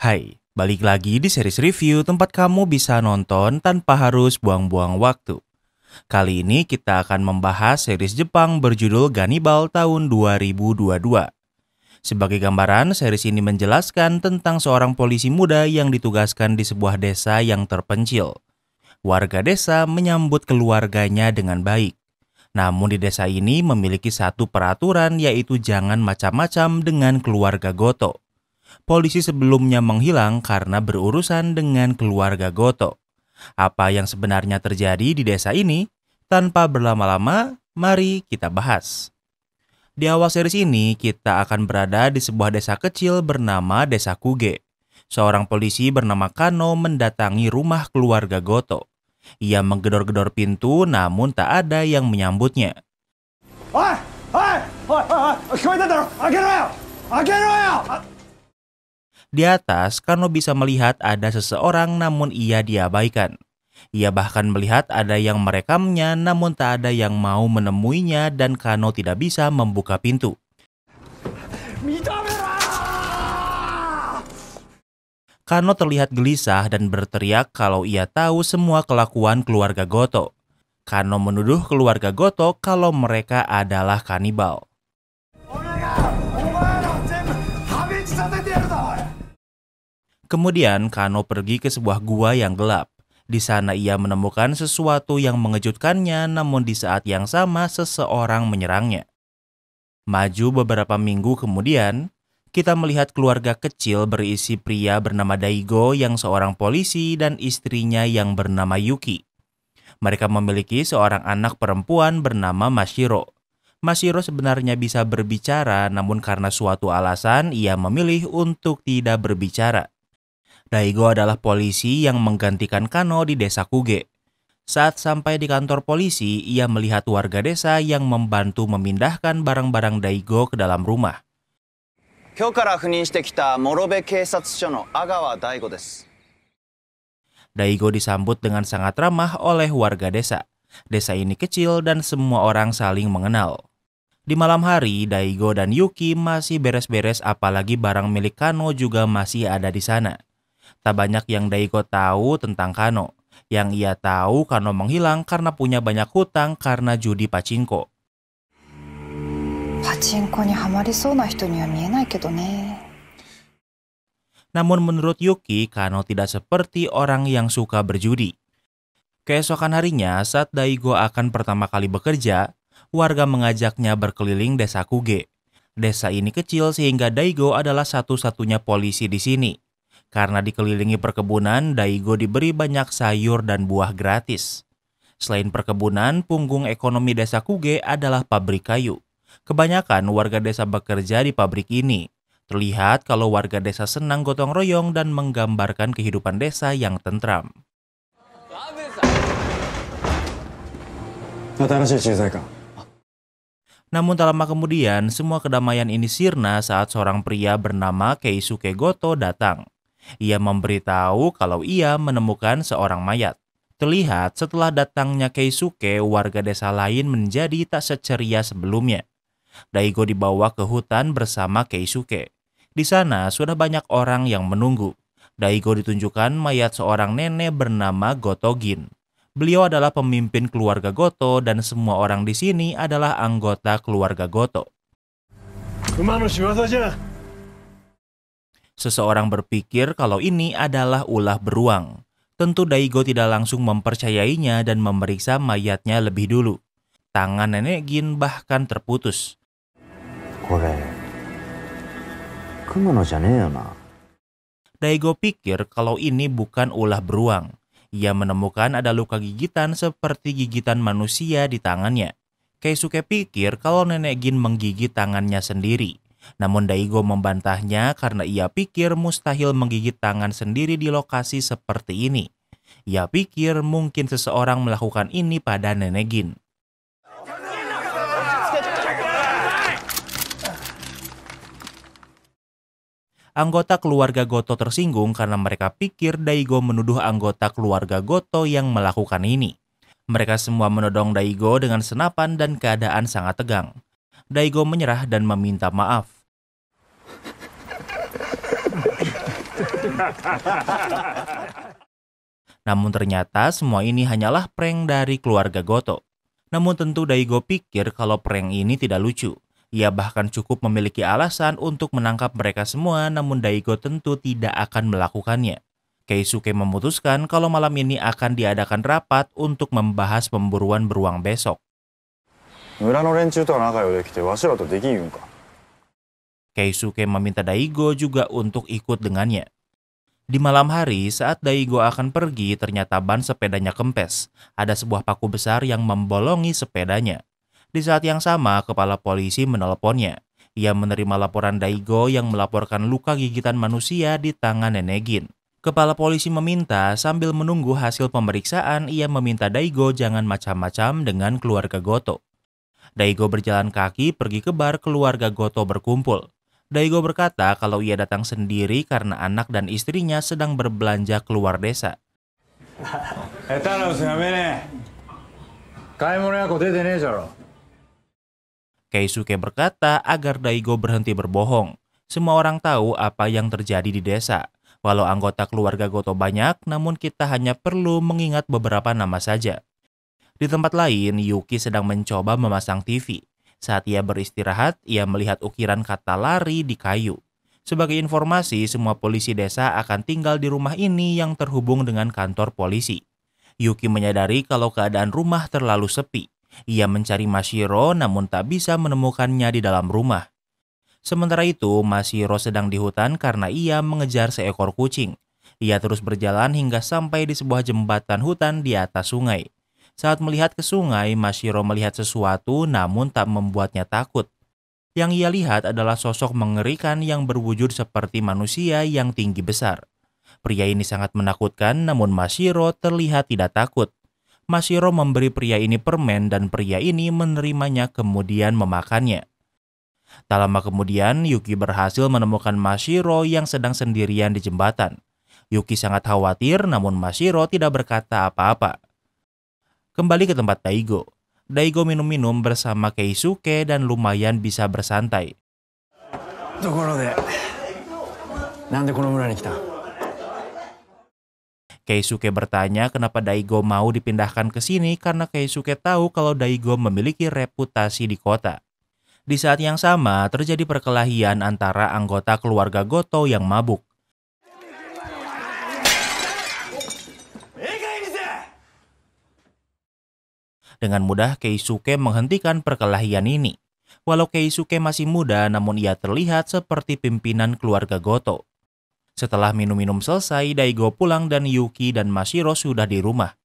Hai, balik lagi di series review tempat kamu bisa nonton tanpa harus buang-buang waktu. Kali ini kita akan membahas series Jepang berjudul Gannibal tahun 2022. Sebagai gambaran, series ini menjelaskan tentang seorang polisi muda yang ditugaskan di sebuah desa yang terpencil. Warga desa menyambut keluarganya dengan baik. Namun di desa ini memiliki satu peraturan, yaitu jangan macam-macam dengan keluarga Goto. Polisi sebelumnya menghilang karena berurusan dengan keluarga Goto. Apa yang sebenarnya terjadi di desa ini? Tanpa berlama-lama, mari kita bahas. Di awal series ini, kita akan berada di sebuah desa kecil bernama Desa Kuge. Seorang polisi bernama Kano mendatangi rumah keluarga Goto. Ia menggedor-gedor pintu, namun tak ada yang menyambutnya. Oi! Oi! Oi! Oi! Kikoete daro! Agero yo! Agero yo! Di atas, Kano bisa melihat ada seseorang namun ia diabaikan. Ia bahkan melihat ada yang merekamnya namun tak ada yang mau menemuinya dan Kano tidak bisa membuka pintu. Mitamera! Kano terlihat gelisah dan berteriak kalau ia tahu semua kelakuan keluarga Goto. Kano menuduh keluarga Goto kalau mereka adalah kanibal. Kemudian Kano pergi ke sebuah gua yang gelap. Di sana ia menemukan sesuatu yang mengejutkannya, namun di saat yang sama seseorang menyerangnya. Maju beberapa minggu kemudian, kita melihat keluarga kecil berisi pria bernama Daigo yang seorang polisi dan istrinya yang bernama Yuki. Mereka memiliki seorang anak perempuan bernama Mashiro. Mashiro sebenarnya bisa berbicara, namun karena suatu alasan ia memilih untuk tidak berbicara. Daigo adalah polisi yang menggantikan Kano di desa Kuge. Saat sampai di kantor polisi, ia melihat warga desa yang membantu memindahkan barang-barang Daigo ke dalam rumah. Daigo disambut dengan sangat ramah oleh warga desa. Desa ini kecil dan semua orang saling mengenal. Di malam hari, Daigo dan Yuki masih beres-beres, apalagi barang milik Kano juga masih ada di sana. Tak banyak yang Daigo tahu tentang Kano. Yang ia tahu, Kano menghilang karena punya banyak hutang karena judi pachinko. Namun menurut Yuki, Kano tidak seperti orang yang suka berjudi. Keesokan harinya, saat Daigo akan pertama kali bekerja, warga mengajaknya berkeliling desa Kuge. Desa ini kecil sehingga Daigo adalah satu-satunya polisi di sini. Karena dikelilingi perkebunan, Daigo diberi banyak sayur dan buah gratis. Selain perkebunan, punggung ekonomi desa Kuge adalah pabrik kayu. Kebanyakan warga desa bekerja di pabrik ini. Terlihat kalau warga desa senang gotong royong dan menggambarkan kehidupan desa yang tentram. Namun tak lama kemudian, semua kedamaian ini sirna saat seorang pria bernama Keisuke Goto datang. Ia memberitahu kalau ia menemukan seorang mayat. Terlihat setelah datangnya Keisuke, warga desa lain menjadi tak seceria sebelumnya. Daigo dibawa ke hutan bersama Keisuke. Di sana sudah banyak orang yang menunggu. Daigo ditunjukkan mayat seorang nenek bernama Gotogin. Beliau adalah pemimpin keluarga Goto dan semua orang di sini adalah anggota keluarga Goto. Seseorang berpikir kalau ini adalah ulah beruang. Tentu Daigo tidak langsung mempercayainya dan memeriksa mayatnya lebih dulu. Tangan nenek Gin bahkan terputus. Daigo pikir kalau ini bukan ulah beruang. Ia menemukan ada luka gigitan seperti gigitan manusia di tangannya. Keisuke pikir kalau nenek Gin menggigit tangannya sendiri. Namun Daigo membantahnya karena ia pikir mustahil menggigit tangan sendiri di lokasi seperti ini. Ia pikir mungkin seseorang melakukan ini pada nenek Gin. Anggota keluarga Goto tersinggung karena mereka pikir Daigo menuduh anggota keluarga Goto yang melakukan ini. Mereka semua menodong Daigo dengan senapan dan keadaan sangat tegang. Daigo menyerah dan meminta maaf. Namun ternyata semua ini hanyalah prank dari keluarga Goto. Namun tentu Daigo pikir kalau prank ini tidak lucu. Ia bahkan cukup memiliki alasan untuk menangkap mereka semua, namun Daigo tentu tidak akan melakukannya. Keisuke memutuskan kalau malam ini akan diadakan rapat untuk membahas pemburuan beruang besok. Keisuke meminta Daigo juga untuk ikut dengannya. Di malam hari, saat Daigo akan pergi, ternyata ban sepedanya kempes. Ada sebuah paku besar yang membolongi sepedanya. Di saat yang sama, kepala polisi menelponnya. Ia menerima laporan Daigo yang melaporkan luka gigitan manusia di tangan Nenegin. Kepala polisi meminta, sambil menunggu hasil pemeriksaan, ia meminta Daigo jangan macam-macam dengan keluarga Goto. Daigo berjalan kaki pergi ke bar keluarga Goto berkumpul. Daigo berkata kalau ia datang sendiri karena anak dan istrinya sedang berbelanja keluar desa. Keisuke berkata agar Daigo berhenti berbohong. Semua orang tahu apa yang terjadi di desa. Walau anggota keluarga Goto banyak, namun kita hanya perlu mengingat beberapa nama saja. Di tempat lain, Yuki sedang mencoba memasang TV. Saat ia beristirahat, ia melihat ukiran kata lari di kayu. Sebagai informasi, semua polisi desa akan tinggal di rumah ini yang terhubung dengan kantor polisi. Yuki menyadari kalau keadaan rumah terlalu sepi. Ia mencari Mashiro namun tak bisa menemukannya di dalam rumah. Sementara itu, Mashiro sedang di hutan karena ia mengejar seekor kucing. Ia terus berjalan hingga sampai di sebuah jembatan hutan di atas sungai. Saat melihat ke sungai, Mashiro melihat sesuatu namun tak membuatnya takut. Yang ia lihat adalah sosok mengerikan yang berwujud seperti manusia yang tinggi besar. Pria ini sangat menakutkan, namun Mashiro terlihat tidak takut. Mashiro memberi pria ini permen dan pria ini menerimanya kemudian memakannya. Tak lama kemudian, Yuki berhasil menemukan Mashiro yang sedang sendirian di jembatan. Yuki sangat khawatir, namun Mashiro tidak berkata apa-apa. Kembali ke tempat Daigo. Daigo minum-minum bersama Keisuke dan lumayan bisa bersantai. Keisuke bertanya kenapa Daigo mau dipindahkan ke sini karena Keisuke tahu kalau Daigo memiliki reputasi di kota. Di saat yang sama, terjadi perkelahian antara anggota keluarga Goto yang mabuk. Dengan mudah Keisuke menghentikan perkelahian ini. Walau Keisuke masih muda, namun ia terlihat seperti pimpinan keluarga Goto. Setelah minum-minum selesai, Daigo pulang dan Yuki dan Mashiro sudah di rumah.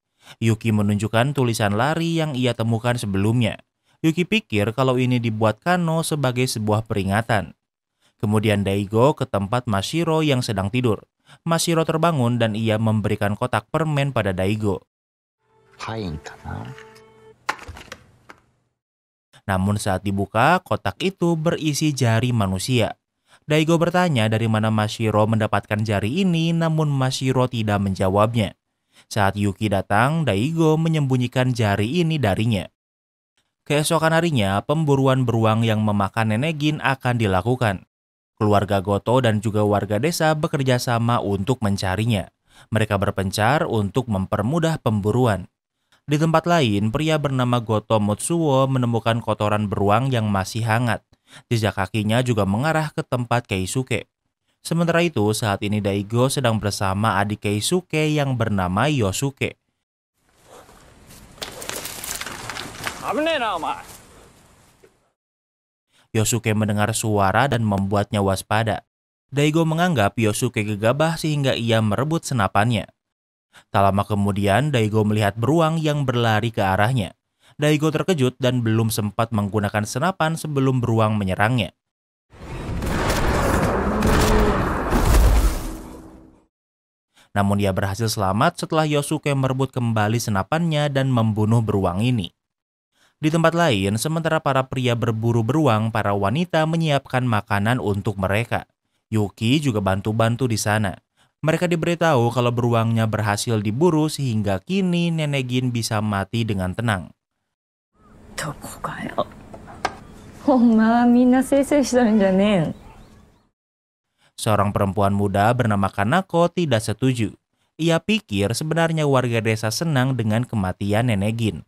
Yuki menunjukkan tulisan lari yang ia temukan sebelumnya. Yuki pikir kalau ini dibuat Kano sebagai sebuah peringatan. Kemudian Daigo ke tempat Mashiro yang sedang tidur. Mashiro terbangun dan ia memberikan kotak permen pada Daigo. Namun saat dibuka, kotak itu berisi jari manusia. Daigo bertanya dari mana Mashiro mendapatkan jari ini, namun Mashiro tidak menjawabnya. Saat Yuki datang, Daigo menyembunyikan jari ini darinya. Keesokan harinya, pemburuan beruang yang memakan Nenegin akan dilakukan. Keluarga Goto dan juga warga desa bekerja sama untuk mencarinya. Mereka berpencar untuk mempermudah pemburuan. Di tempat lain, pria bernama Goto Motsuo menemukan kotoran beruang yang masih hangat. Jejak kakinya juga mengarah ke tempat Keisuke. Sementara itu, saat ini Daigo sedang bersama adik Keisuke yang bernama Yosuke. Yosuke mendengar suara dan membuatnya waspada. Daigo menganggap Yosuke gegabah sehingga ia merebut senapannya. Tak lama kemudian, Daigo melihat beruang yang berlari ke arahnya. Daigo terkejut dan belum sempat menggunakan senapan sebelum beruang menyerangnya. Namun ia berhasil selamat setelah Yosuke merebut kembali senapannya dan membunuh beruang ini. Di tempat lain, sementara para pria berburu beruang, para wanita menyiapkan makanan untuk mereka. Yuki juga bantu-bantu di sana. Mereka diberitahu kalau beruangnya berhasil diburu sehingga kini Nenegin bisa mati dengan tenang. Seorang perempuan muda bernama Kanako tidak setuju. Ia pikir sebenarnya warga desa senang dengan kematian Nenek Gin.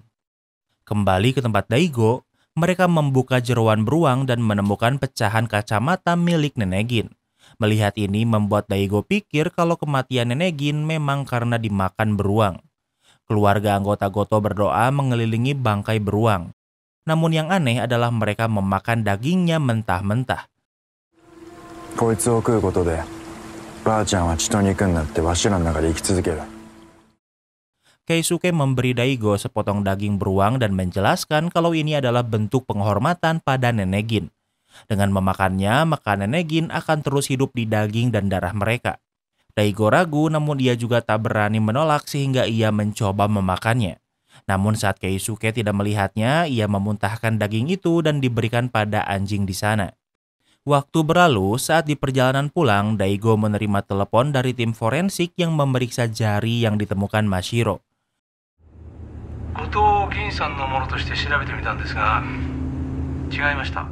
Kembali ke tempat Daigo, mereka membuka jeroan beruang dan menemukan pecahan kacamata milik Nenek Gin. Melihat ini membuat Daigo pikir kalau kematian Nenek Gin memang karena dimakan beruang. Keluarga anggota Goto berdoa mengelilingi bangkai beruang. Namun yang aneh adalah mereka memakan dagingnya mentah-mentah. こいつを食うことでばあちゃんは血と肉になってわしらの中で生き続ける。 Keisuke memberi Daigo sepotong daging beruang dan menjelaskan kalau ini adalah bentuk penghormatan pada Nenek Gin. Dengan memakannya, maka Nenek Gin akan terus hidup di daging dan darah mereka. Daigo ragu, namun ia juga tak berani menolak sehingga ia mencoba memakannya. Namun saat Keisuke tidak melihatnya, ia memuntahkan daging itu dan diberikan pada anjing di sana. Waktu berlalu, saat di perjalanan pulang, Daigo menerima telepon dari tim forensik yang memeriksa jari yang ditemukan Mashiro. 後藤銀さんのものとして調べてみたんですが、違いました。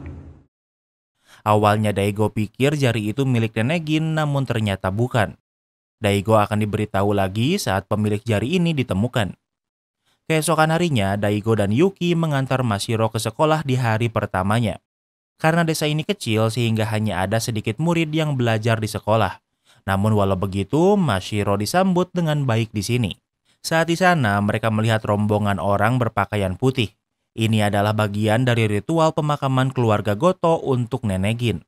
Awalnya Daigo pikir jari itu milik Nenek Gin, namun ternyata bukan. Daigo akan diberitahu lagi saat pemilik jari ini ditemukan. Keesokan harinya, Daigo dan Yuki mengantar Mashiro ke sekolah di hari pertamanya. Karena desa ini kecil sehingga hanya ada sedikit murid yang belajar di sekolah. Namun walau begitu, Mashiro disambut dengan baik di sini. Saat di sana, mereka melihat rombongan orang berpakaian putih. Ini adalah bagian dari ritual pemakaman keluarga Goto untuk Nenek Gin.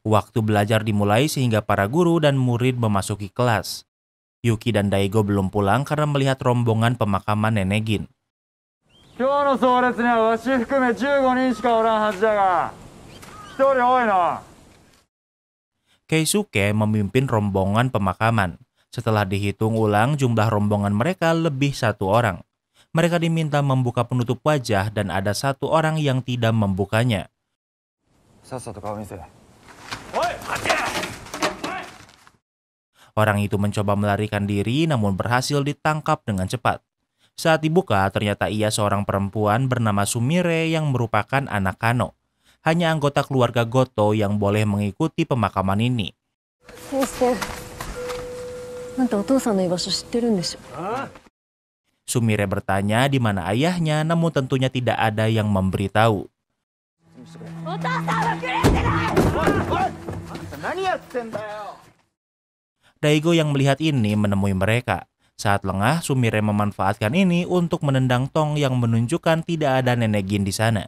Waktu belajar dimulai sehingga para guru dan murid memasuki kelas. Yuki dan Daigo belum pulang karena melihat rombongan pemakaman Nenek Gin. 今日の葬列にはわし含め15人しかおらんはずだが、一人多いな。 Keisuke memimpin rombongan pemakaman. Setelah dihitung ulang, jumlah rombongan mereka lebih 1 orang. Mereka diminta membuka penutup wajah dan ada 1 orang yang tidak membukanya. さっさと顔見せ。 Orang itu mencoba melarikan diri namun berhasil ditangkap dengan cepat. Saat dibuka, ternyata ia seorang perempuan bernama Sumire yang merupakan anak Kano. Hanya anggota keluarga Goto yang boleh mengikuti pemakaman ini. Sumire bertanya di mana ayahnya, namun tentunya tidak ada yang memberitahu. Daigo yang melihat ini menemui mereka. Saat lengah, Sumire memanfaatkan ini untuk menendang tong yang menunjukkan tidak ada Nenek Gin di sana.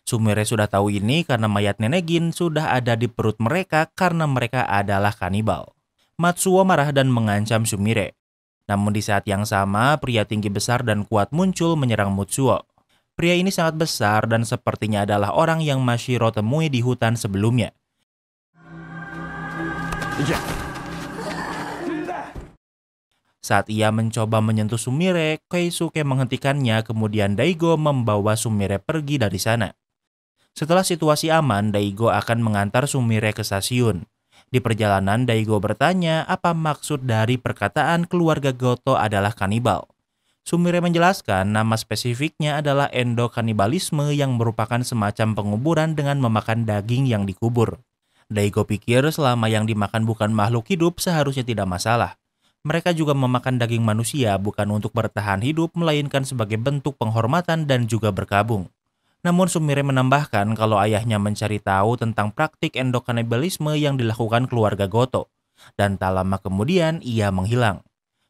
Sumire sudah tahu ini karena mayat Nenek Gin sudah ada di perut mereka karena mereka adalah kanibal. Matsuo marah dan mengancam Sumire. Namun di saat yang sama, pria tinggi besar dan kuat muncul menyerang Matsuo. Pria ini sangat besar dan sepertinya adalah orang yang Mashiro temui di hutan sebelumnya. Saat ia mencoba menyentuh Sumire, Keisuke menghentikannya, kemudian Daigo membawa Sumire pergi dari sana. Setelah situasi aman, Daigo akan mengantar Sumire ke stasiun. Di perjalanan, Daigo bertanya apa maksud dari perkataan keluarga Goto adalah kanibal. Sumire menjelaskan nama spesifiknya adalah endokanibalisme yang merupakan semacam penguburan dengan memakan daging yang dikubur. Daigo pikir selama yang dimakan bukan makhluk hidup seharusnya tidak masalah. Mereka juga memakan daging manusia bukan untuk bertahan hidup, melainkan sebagai bentuk penghormatan dan juga berkabung. Namun Sumire menambahkan kalau ayahnya mencari tahu tentang praktik endokanibalisme yang dilakukan keluarga Goto. Dan tak lama kemudian ia menghilang.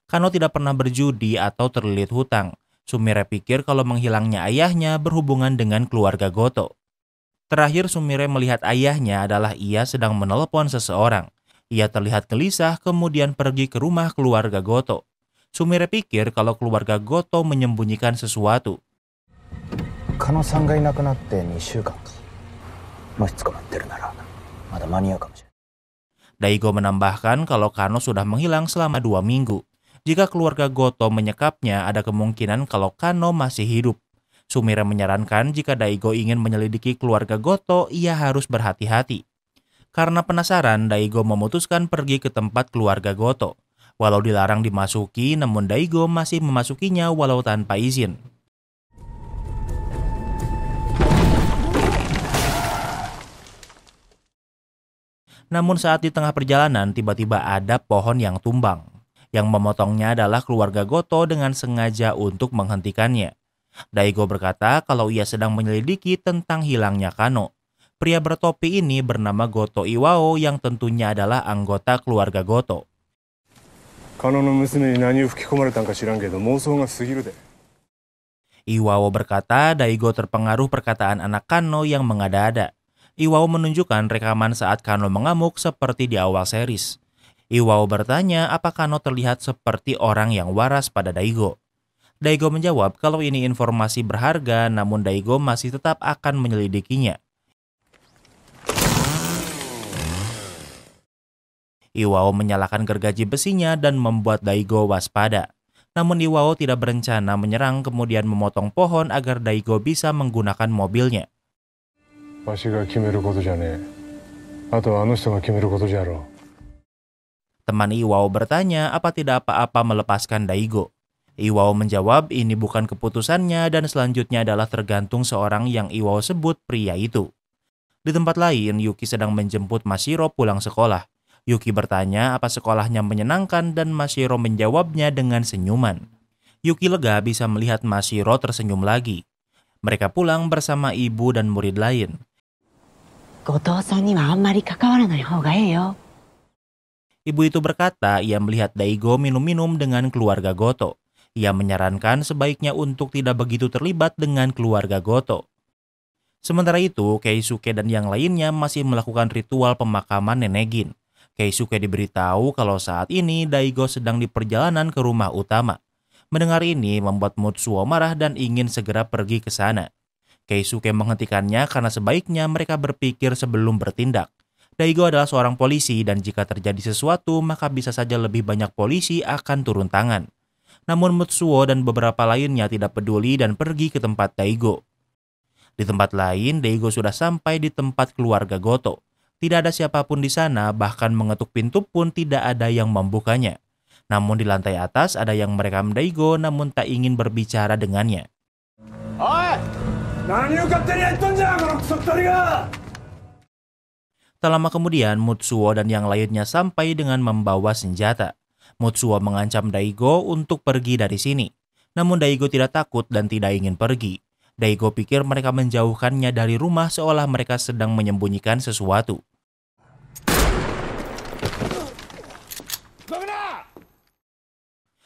Kano tidak pernah berjudi atau terlilit hutang. Sumire pikir kalau menghilangnya ayahnya berhubungan dengan keluarga Goto. Terakhir Sumire melihat ayahnya adalah ia sedang menelepon seseorang. Ia terlihat gelisah kemudian pergi ke rumah keluarga Goto. Sumire pikir kalau keluarga Goto menyembunyikan sesuatu. Kanoさんがいなくなって2週間か。もし捕まってるならまだ間に合うかもしれない。 Daigo menambahkan kalau Kano sudah menghilang selama 2 minggu. Jika keluarga Goto menyekapnya, ada kemungkinan kalau Kano masih hidup. Sumire menyarankan jika Daigo ingin menyelidiki keluarga Goto, ia harus berhati-hati. Karena penasaran, Daigo memutuskan pergi ke tempat keluarga Goto. Walau dilarang dimasuki, namun Daigo masih memasukinya walau tanpa izin. Namun saat di tengah perjalanan tiba-tiba ada pohon yang tumbang. Yang memotongnya adalah keluarga Goto dengan sengaja untuk menghentikannya. Daigo berkata kalau ia sedang menyelidiki tentang hilangnya Kano. Pria bertopi ini bernama Goto Iwao yang tentunya adalah anggota keluarga Goto. カノの娘に何を吹き込まれたんか知らんけど妄想が過ぎるで。 Iwao berkata Daigo terpengaruh perkataan anak Kano yang mengada-ada. Iwao menunjukkan rekaman saat Kano mengamuk seperti di awal series. Iwao bertanya apa Kano terlihat seperti orang yang waras pada Daigo. Daigo menjawab kalau ini informasi berharga, namun Daigo masih tetap akan menyelidikinya. Iwao menyalakan gergaji besinya dan membuat Daigo waspada. Namun Iwao tidak berencana menyerang kemudian memotong pohon agar Daigo bisa menggunakan mobilnya. わしが決めることじゃねえ。あとはあの人が決めることじゃろう。 Teman Iwao bertanya apa tidak apa-apa melepaskan Daigo. Iwao menjawab ini bukan keputusannya dan selanjutnya adalah tergantung seorang yang Iwao sebut pria itu. Di tempat lain, Yuki sedang menjemput Mashiro pulang sekolah. Yuki bertanya apa sekolahnya menyenangkan dan Mashiro menjawabnya dengan senyuman. Yuki lega bisa melihat Mashiro tersenyum lagi. Mereka pulang bersama ibu dan murid lain. 後藤さんにはあんまり関わらない方がええよ。 Ibu itu berkata ia melihat Daigo minum-minum dengan keluarga Goto. Ia menyarankan sebaiknya untuk tidak begitu terlibat dengan keluarga Goto. Sementara itu, Keisuke dan yang lainnya masih melakukan ritual pemakaman Nenek Gin. Keisuke diberitahu kalau saat ini Daigo sedang di perjalanan ke rumah utama. Mendengar ini membuat Mutsuo marah dan ingin segera pergi ke sana. Keisuke menghentikannya karena sebaiknya mereka berpikir sebelum bertindak. Daigo adalah seorang polisi dan jika terjadi sesuatu maka bisa saja lebih banyak polisi akan turun tangan. Namun Mutsuo dan beberapa lainnya tidak peduli dan pergi ke tempat Daigo. Di tempat lain, Daigo sudah sampai di tempat keluarga Goto. Tidak ada siapapun di sana, bahkan mengetuk pintu pun tidak ada yang membukanya. Namun di lantai atas ada yang merekam Daigo namun tak ingin berbicara dengannya. Tak lama kemudian, Mutsuo dan yang lainnya sampai dengan membawa senjata. Mutsuo mengancam Daigo untuk pergi dari sini. Namun Daigo tidak takut dan tidak ingin pergi. Daigo pikir mereka menjauhkannya dari rumah seolah mereka sedang menyembunyikan sesuatu.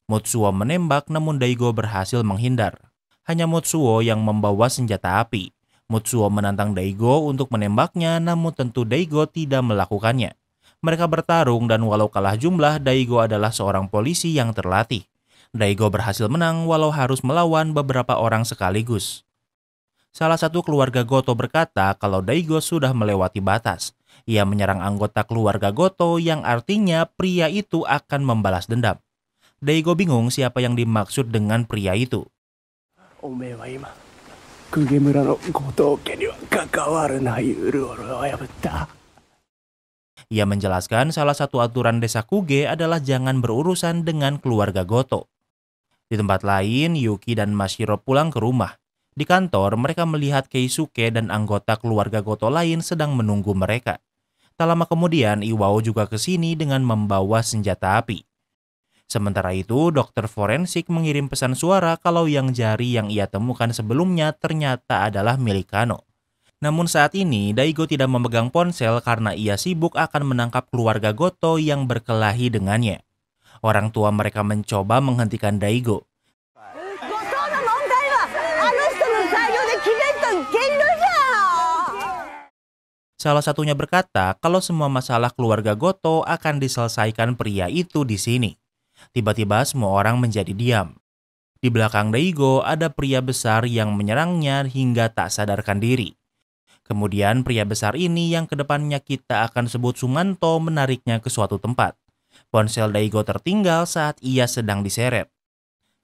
Mutsuo menembak namun Daigo berhasil menghindar. Hanya Mutsuo yang membawa senjata api. Mutsuo menantang Daigo untuk menembaknya namun tentu Daigo tidak melakukannya. Mereka bertarung dan walau kalah jumlah, Daigo adalah seorang polisi yang terlatih. Daigo berhasil menang walau harus melawan beberapa orang sekaligus. Salah satu keluarga Goto berkata kalau Daigo sudah melewati batas. Ia menyerang anggota keluarga Goto yang artinya pria itu akan membalas dendam. Daigo bingung siapa yang dimaksud dengan pria itu. Ia menjelaskan salah satu aturan desa Kuge adalah jangan berurusan dengan keluarga Goto. Di tempat lain, Yuki dan Mashiro pulang ke rumah. Di kantor, mereka melihat Keisuke dan anggota keluarga Goto lain sedang menunggu mereka. Tak lama kemudian, Iwao juga ke sini dengan membawa senjata api. Sementara itu, dokter forensik mengirim pesan suara kalau yang jari yang ia temukan sebelumnya ternyata adalah milik Kano. Namun saat ini, Daigo tidak memegang ponsel karena ia sibuk akan menangkap keluarga Goto yang berkelahi dengannya. Orang tua mereka mencoba menghentikan Daigo. Salah satunya berkata kalau semua masalah keluarga Goto akan diselesaikan pria itu di sini. Tiba-tiba semua orang menjadi diam. Di belakang Daigo ada pria besar yang menyerangnya hingga tak sadarkan diri. Kemudian pria besar ini yang kedepannya kita akan sebut Sumanto menariknya ke suatu tempat. Ponsel Daigo tertinggal saat ia sedang diseret.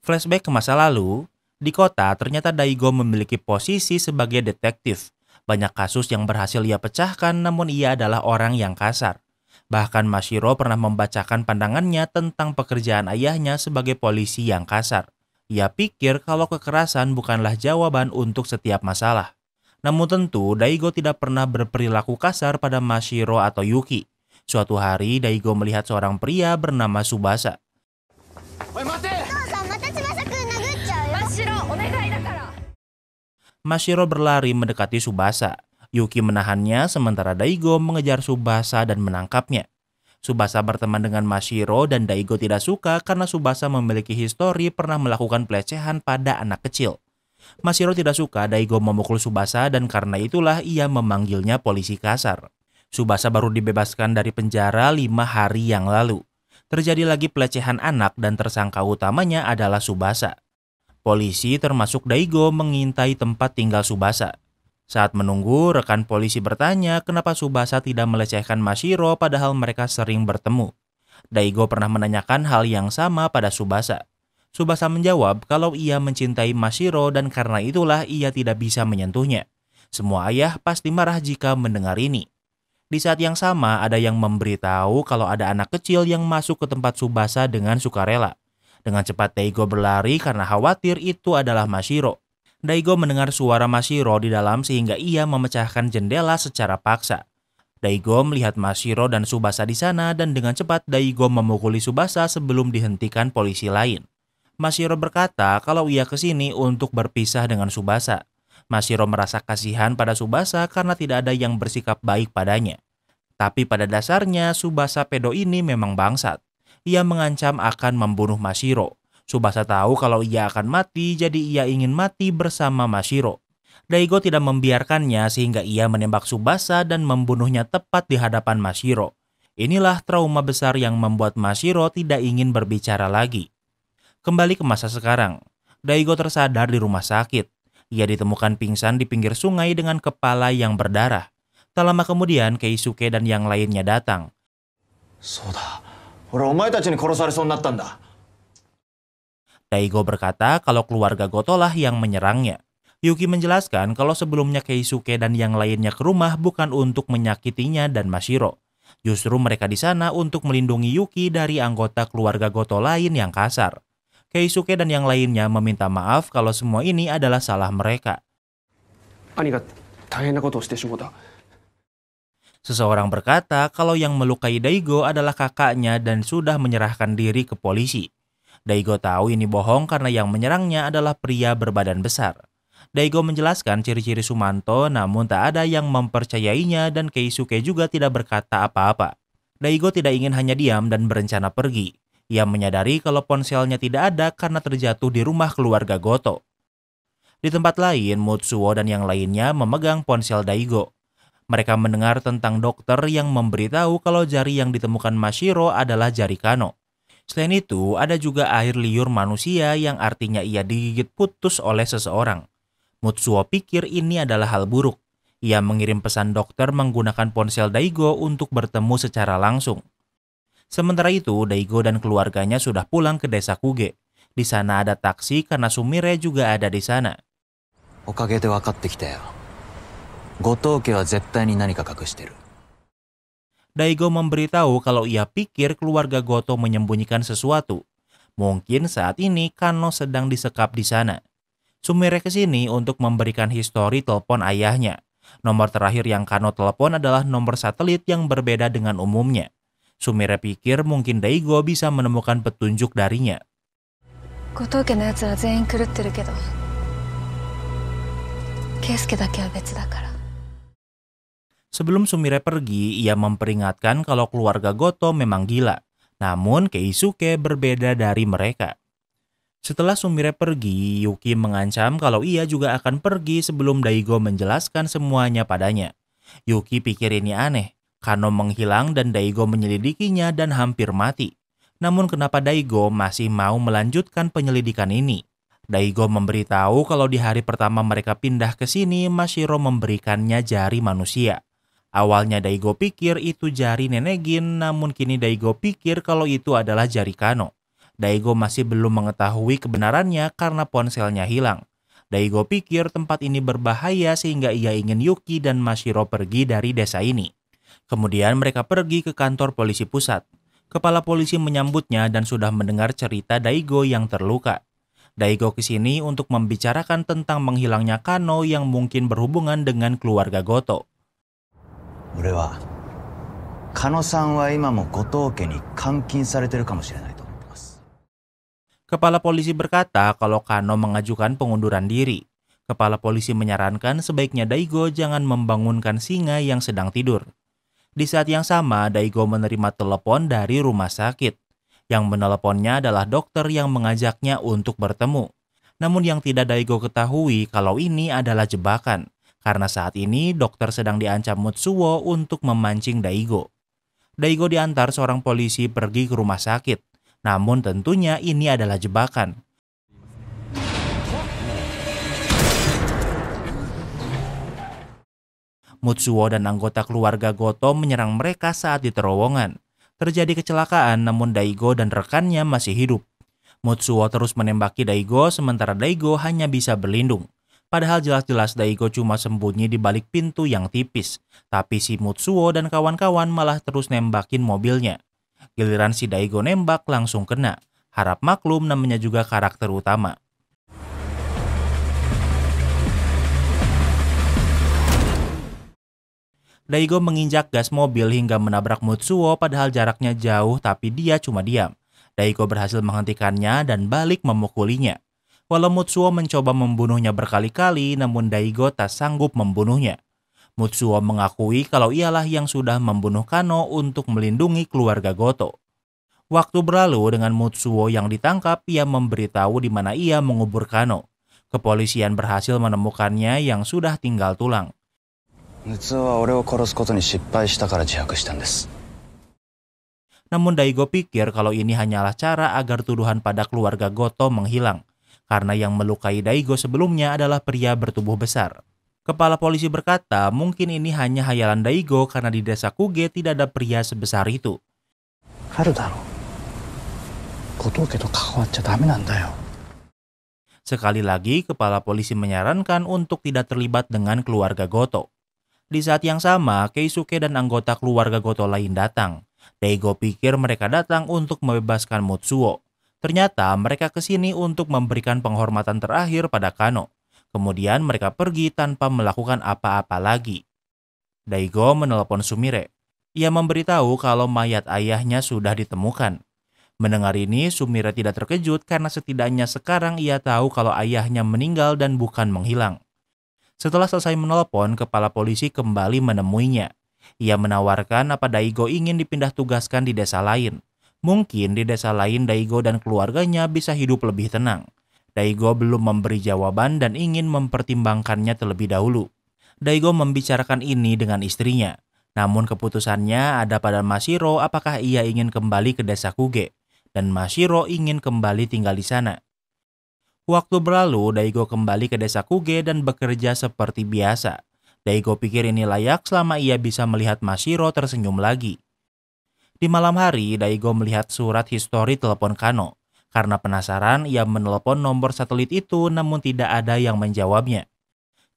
Flashback ke masa lalu, di kota ternyata Daigo memiliki posisi sebagai detektif. Banyak kasus yang berhasil ia pecahkan namun ia adalah orang yang kasar. Bahkan Mashiro pernah membacakan pandangannya tentang pekerjaan ayahnya sebagai polisi yang kasar. Ia pikir kalau kekerasan bukanlah jawaban untuk setiap masalah. Namun tentu Daigo tidak pernah berperilaku kasar pada Mashiro atau Yuki. Suatu hari, Daigo melihat seorang pria bernama Tsubasa. Mashiro berlari mendekati Tsubasa. Yuki menahannya sementara Daigo mengejar Tsubasa dan menangkapnya. Tsubasa berteman dengan Mashiro dan Daigo tidak suka karena Tsubasa memiliki histori pernah melakukan pelecehan pada anak kecil. Mashiro tidak suka Daigo memukul Tsubasa dan karena itulah ia memanggilnya polisi kasar. Tsubasa baru dibebaskan dari penjara 5 hari yang lalu. Terjadi lagi pelecehan anak dan tersangka utamanya adalah Tsubasa. Polisi termasuk Daigo mengintai tempat tinggal Tsubasa. Saat menunggu, rekan polisi bertanya kenapa Tsubasa tidak melecehkan Mashiro padahal mereka sering bertemu. Daigo pernah menanyakan hal yang sama pada Tsubasa. Tsubasa menjawab kalau ia mencintai Mashiro dan karena itulah ia tidak bisa menyentuhnya. Semua ayah pasti marah jika mendengar ini. Di saat yang sama ada yang memberitahu kalau ada anak kecil yang masuk ke tempat Tsubasa dengan sukarela. Dengan cepat Daigo berlari karena khawatir itu adalah Mashiro. Daigo mendengar suara Mashiro di dalam sehingga ia memecahkan jendela secara paksa. Daigo melihat Mashiro dan Tsubasa di sana dan dengan cepat Daigo memukuli Tsubasa sebelum dihentikan polisi lain. Mashiro berkata kalau ia kesini untuk berpisah dengan Tsubasa. Mashiro merasa kasihan pada Tsubasa karena tidak ada yang bersikap baik padanya. Tapi pada dasarnya Tsubasa pedo ini memang bangsat. Ia mengancam akan membunuh Mashiro. Tsubasa tahu kalau ia akan mati, jadi ia ingin mati bersama Mashiro. Daigo tidak membiarkannya sehingga ia menembak Tsubasa dan membunuhnya tepat di hadapan Mashiro. Inilah trauma besar yang membuat Mashiro tidak ingin berbicara lagi. Kembali ke masa sekarang, Daigo tersadar di rumah sakit. Ia ditemukan pingsan di pinggir sungai dengan kepala yang berdarah. Tak lama kemudian, Keisuke dan yang lainnya datang. Daigo berkata kalau keluarga Goto lah yang menyerangnya. Yuki menjelaskan kalau sebelumnya Keisuke dan yang lainnya ke rumah bukan untuk menyakitinya dan Mashiro. Justru mereka di sana untuk melindungi Yuki dari anggota keluarga Goto lain yang kasar. Keisuke dan yang lainnya meminta maaf kalau semua ini adalah salah mereka. Seseorang berkata kalau yang melukai Daigo adalah kakaknya dan sudah menyerahkan diri ke polisi. Daigo tahu ini bohong karena yang menyerangnya adalah pria berbadan besar. Daigo menjelaskan ciri-ciri Sumanto namun tak ada yang mempercayainya dan Keisuke juga tidak berkata apa-apa. Daigo tidak ingin hanya diam dan berencana pergi. Ia menyadari kalau ponselnya tidak ada karena terjatuh di rumah keluarga Goto. Di tempat lain, Mutsuo dan yang lainnya memegang ponsel Daigo. Mereka mendengar tentang dokter yang memberitahu kalau jari yang ditemukan Mashiro adalah jari Kano. Selain itu, ada juga air liur manusia yang artinya ia digigit putus oleh seseorang. Mutsuo pikir ini adalah hal buruk. Ia mengirim pesan dokter menggunakan ponsel Daigo untuk bertemu secara langsung. Sementara itu, Daigo dan keluarganya sudah pulang ke desa Kuge. Di sana ada taksi karena Sumire juga ada di sana. Daigo memberitahu kalau ia pikir keluarga Goto menyembunyikan sesuatu. Mungkin saat ini Kano sedang disekap di sana. Sumire kesini untuk memberikan histori telepon ayahnya. Nomor terakhir yang Kano telepon adalah nomor satelit yang berbeda dengan umumnya. Sumire pikir mungkin Daigo bisa menemukan petunjuk darinya. Sebelum Sumire pergi, ia memperingatkan kalau keluarga Goto memang gila. Namun Keisuke berbeda dari mereka. Setelah Sumire pergi, Yuki mengancam kalau ia juga akan pergi sebelum Daigo menjelaskan semuanya padanya. Yuki pikir ini aneh. Kano menghilang dan Daigo menyelidikinya dan hampir mati. Namun kenapa Daigo masih mau melanjutkan penyelidikan ini? Daigo memberitahu kalau di hari pertama mereka pindah ke sini, Mashiro memberikannya jari manusia. Awalnya Daigo pikir itu jari Nenek Gin, namun kini Daigo pikir kalau itu adalah jari Kano. Daigo masih belum mengetahui kebenarannya karena ponselnya hilang. Daigo pikir tempat ini berbahaya sehingga ia ingin Yuki dan Mashiro pergi dari desa ini. Kemudian mereka pergi ke kantor polisi pusat. Kepala polisi menyambutnya dan sudah mendengar cerita Daigo yang terluka. Daigo kesini untuk membicarakan tentang menghilangnya Kano yang mungkin berhubungan dengan keluarga Goto. 狩野さんは今も後藤家に監禁されてるかもしれないと思ってます。 Kepala polisi berkata kalau Kano mengajukan pengunduran diri. Kepala polisi menyarankan sebaiknya Daigo jangan membangunkan singa yang sedang tidur. Di saat yang sama, Daigo menerima telepon dari rumah sakit. Yang meneleponnya adalah dokter yang mengajaknya untuk bertemu. Namun yang tidak Daigo ketahui kalau ini adalah jebakan. Karena saat ini dokter sedang diancam Mutsuo untuk memancing Daigo. Daigo diantar seorang polisi pergi ke rumah sakit. Namun tentunya ini adalah jebakan. Mutsuo dan anggota keluarga Goto menyerang mereka saat di terowongan. Terjadi kecelakaan namun Daigo dan rekannya masih hidup. Mutsuo terus menembaki Daigo sementara Daigo hanya bisa berlindung. Padahal jelas-jelas Daigo cuma sembunyi di balik pintu yang tipis. Tapi si Mutsuo dan kawan-kawan malah terus nembakin mobilnya. Giliran si Daigo nembak langsung kena. Harap maklum namanya juga karakter utama. Daigo menginjak gas mobil hingga menabrak Mutsuo padahal jaraknya jauh tapi dia cuma diam. Daigo berhasil menghentikannya dan balik memukulinya. Walau Mutsuo mencoba membunuhnya berkali-kali namun Daigo tak sanggup membunuhnya. Mutsuo mengakui kalau ialah yang sudah membunuh Kano untuk melindungi keluarga Goto. Waktu berlalu dengan Mutsuo yang ditangkap, ia memberitahu di mana ia mengubur Kano. Kepolisian berhasil menemukannya yang sudah tinggal tulang. ムツオは俺を殺すことに失敗したから自白したんです。 Namun Daigo pikir kalau ini hanyalah cara agar tuduhan pada keluarga Goto menghilang. Karena yang melukai Daigo sebelumnya adalah pria bertubuh besar. Kepala polisi berkata mungkin ini hanya hayalan Daigo karena di desa Kuge tidak ada pria sebesar itu. あるだろう。後藤家と関わっちゃダメなんだよ。 Sekali lagi, kepala polisi menyarankan untuk tidak terlibat dengan keluarga Goto. Di saat yang sama, Keisuke dan anggota keluarga Goto lain datang. Daigo pikir mereka datang untuk membebaskan Mutsuo. Ternyata mereka kesini untuk memberikan penghormatan terakhir pada Kano. Kemudian mereka pergi tanpa melakukan apa-apa lagi. Daigo menelepon Sumire. Ia memberitahu kalau mayat ayahnya sudah ditemukan. Mendengar ini, Sumire tidak terkejut karena setidaknya sekarang ia tahu kalau ayahnya meninggal dan bukan menghilang. Setelah selesai menelepon, kepala polisi kembali menemuinya. Ia menawarkan apa Daigo ingin dipindah tugaskan di desa lain. Mungkin di desa lain Daigo dan keluarganya bisa hidup lebih tenang. Daigo belum memberi jawaban dan ingin mempertimbangkannya terlebih dahulu. Daigo membicarakan ini dengan istrinya. Namun keputusannya ada pada Mashiro apakah ia ingin kembali ke desa Kuge. Dan Mashiro ingin kembali tinggal di sana. Waktu berlalu, Daigo kembali ke desa Kuge dan bekerja seperti biasa. Daigo pikir ini layak selama ia bisa melihat Mashiro tersenyum lagi. Di malam hari, Daigo melihat surat histori telepon Kano. Karena penasaran, ia menelepon nomor satelit itu namun tidak ada yang menjawabnya.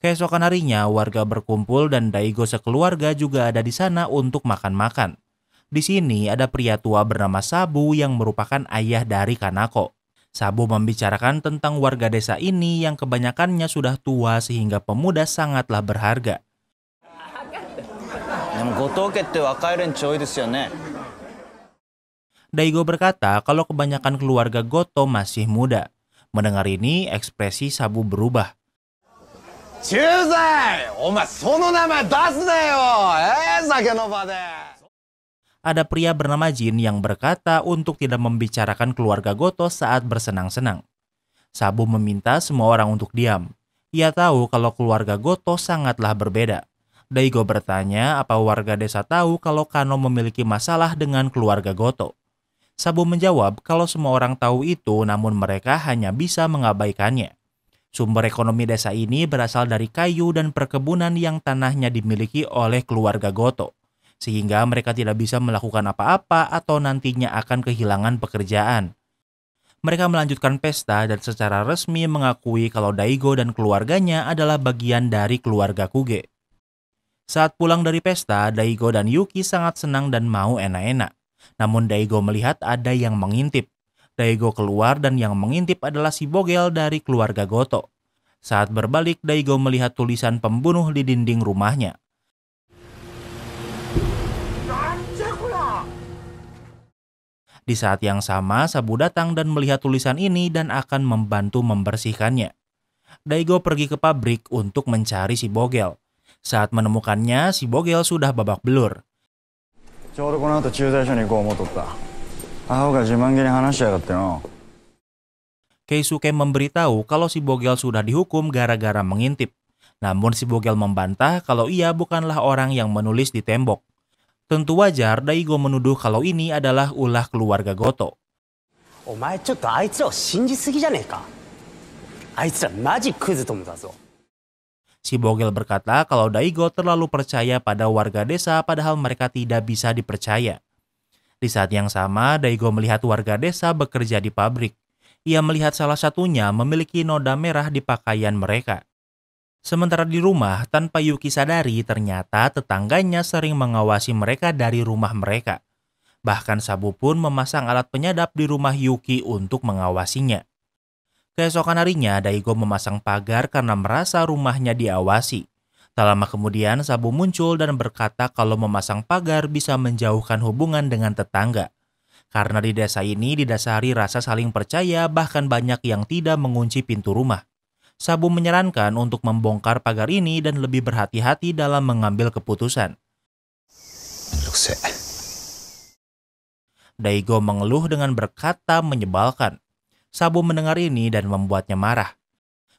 Keesokan harinya, warga berkumpul dan Daigo sekeluarga juga ada di sana untuk makan-makan. Di sini ada pria tua bernama Sabu yang merupakan ayah dari Kanako. Sabu membicarakan tentang warga desa ini yang kebanyakannya sudah tua sehingga pemuda sangatlah berharga. Daigo berkata kalau kebanyakan keluarga Goto masih muda. Mendengar ini, ekspresi Sabu berubah. Ada pria bernama Jin yang berkata untuk tidak membicarakan keluarga Goto saat bersenang-senang. Sabu meminta semua orang untuk diam. Ia tahu kalau keluarga Goto sangatlah berbeda. Daigo bertanya apa warga desa tahu kalau Kano memiliki masalah dengan keluarga Goto. Sabu menjawab kalau semua orang tahu itu namun mereka hanya bisa mengabaikannya. Sumber ekonomi desa ini berasal dari kayu dan perkebunan yang tanahnya dimiliki oleh keluarga Goto. Sehingga mereka tidak bisa melakukan apa-apa atau nantinya akan kehilangan pekerjaan. Mereka melanjutkan pesta dan secara resmi mengakui kalau Daigo dan keluarganya adalah bagian dari keluarga Kuge. Saat pulang dari pesta, Daigo dan Yuki sangat senang dan mau enak-enak. Namun Daigo melihat ada yang mengintip. Daigo keluar dan yang mengintip adalah si bogel dari keluarga Goto. Saat berbalik, Daigo melihat tulisan pembunuh di dinding rumahnya. Di saat yang sama, Sabu datang dan melihat tulisan ini dan akan membantu membersihkannya. Daigo pergi ke pabrik untuk mencari si Bogel. Saat menemukannya, si Bogel sudah babak belur. ちょうどこの後駐在所に行こう思っとった。アホが自慢げに話しやがっての。Keisuke memberitahu kalau si Bogel sudah dihukum gara-gara mengintip. Namun si Bogel membantah kalau ia bukanlah orang yang menulis di tembok. Tentu wajar Daigo menuduh kalau ini adalah ulah keluarga Goto. お前ちょっとあいつらを信じすぎじゃねえか。あいつらマジクズどもだぞ。 Si Bogel berkata kalau Daigo terlalu percaya pada warga desa padahal mereka tidak bisa dipercaya. Di saat yang sama, Daigo melihat warga desa bekerja di pabrik. Ia melihat salah satunya memiliki noda merah di pakaian mereka. Sementara di rumah, tanpa Yuki sadari, ternyata tetangganya sering mengawasi mereka dari rumah mereka. Bahkan Sabu pun memasang alat penyadap di rumah Yuki untuk mengawasinya. Keesokan harinya, Daigo memasang pagar karena merasa rumahnya diawasi. Tak lama kemudian, Sabu muncul dan berkata kalau memasang pagar bisa menjauhkan hubungan dengan tetangga. Karena di desa ini didasari rasa saling percaya, bahkan banyak yang tidak mengunci pintu rumah. Sabu menyarankan untuk membongkar pagar ini dan lebih berhati-hati dalam mengambil keputusan. Daigo mengeluh dengan berkata menyebalkan. Sabu mendengar ini dan membuatnya marah.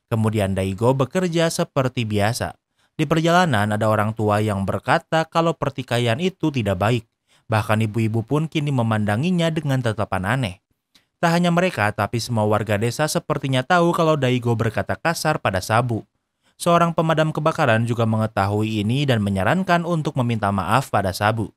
Kemudian Daigo bekerja seperti biasa. Di perjalanan ada orang tua yang berkata kalau pertikaian itu tidak baik. Bahkan ibu-ibu pun kini memandanginya dengan tatapan aneh. Tak hanya mereka, tapi semua warga desa sepertinya tahu kalau Daigo berkata kasar pada Sabu. Seorang pemadam kebakaran juga mengetahui ini dan menyarankan untuk meminta maaf pada Sabu.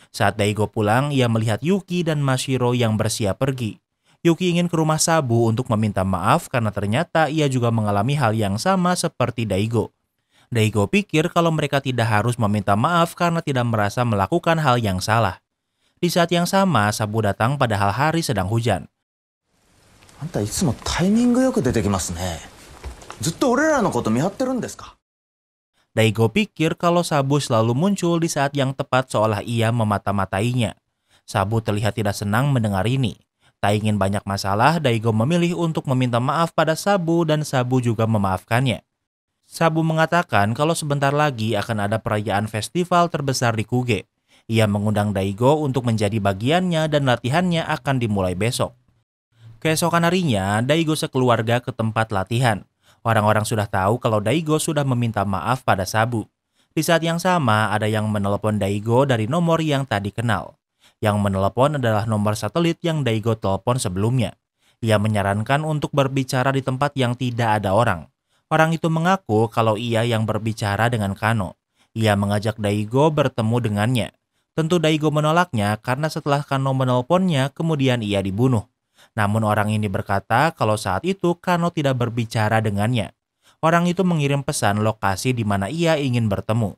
Saat Daigo pulang, ia melihat Yuki dan Mashiro yang bersiap pergi. Yuki ingin ke rumah Sabu untuk meminta maaf karena ternyata ia juga mengalami hal yang sama seperti Daigo. Daigo pikir kalau mereka tidak harus meminta maaf karena tidak merasa melakukan hal yang salah. Di saat yang sama, Sabu datang padahal hari sedang hujan. あんたいつもタイミングよく出てきますね。ずっと俺らのこと見張ってるんですか? Daigo pikir kalau Sabu selalu muncul di saat yang tepat seolah ia memata-matainya. Sabu terlihat tidak senang mendengar ini. Tak ingin banyak masalah, Daigo memilih untuk meminta maaf pada Sabu dan Sabu juga memaafkannya. Sabu mengatakan kalau sebentar lagi akan ada perayaan festival terbesar di Kuge. Ia mengundang Daigo untuk menjadi bagiannya dan latihannya akan dimulai besok. Keesokan harinya, Daigo sekeluarga ke tempat latihan. Orang-orang sudah tahu kalau Daigo sudah meminta maaf pada Sabu. Di saat yang sama, ada yang menelepon Daigo dari nomor yang tadi kenal. Yang menelepon adalah nomor satelit yang Daigo telepon sebelumnya. Ia menyarankan untuk berbicara di tempat yang tidak ada orang. Orang itu mengaku kalau ia yang berbicara dengan Kano. Ia mengajak Daigo bertemu dengannya. Tentu Daigo menolaknya karena setelah Kano menelponnya, kemudian ia dibunuh. Namun orang ini berkata kalau saat itu Kano tidak berbicara dengannya. Orang itu mengirim pesan lokasi di mana ia ingin bertemu.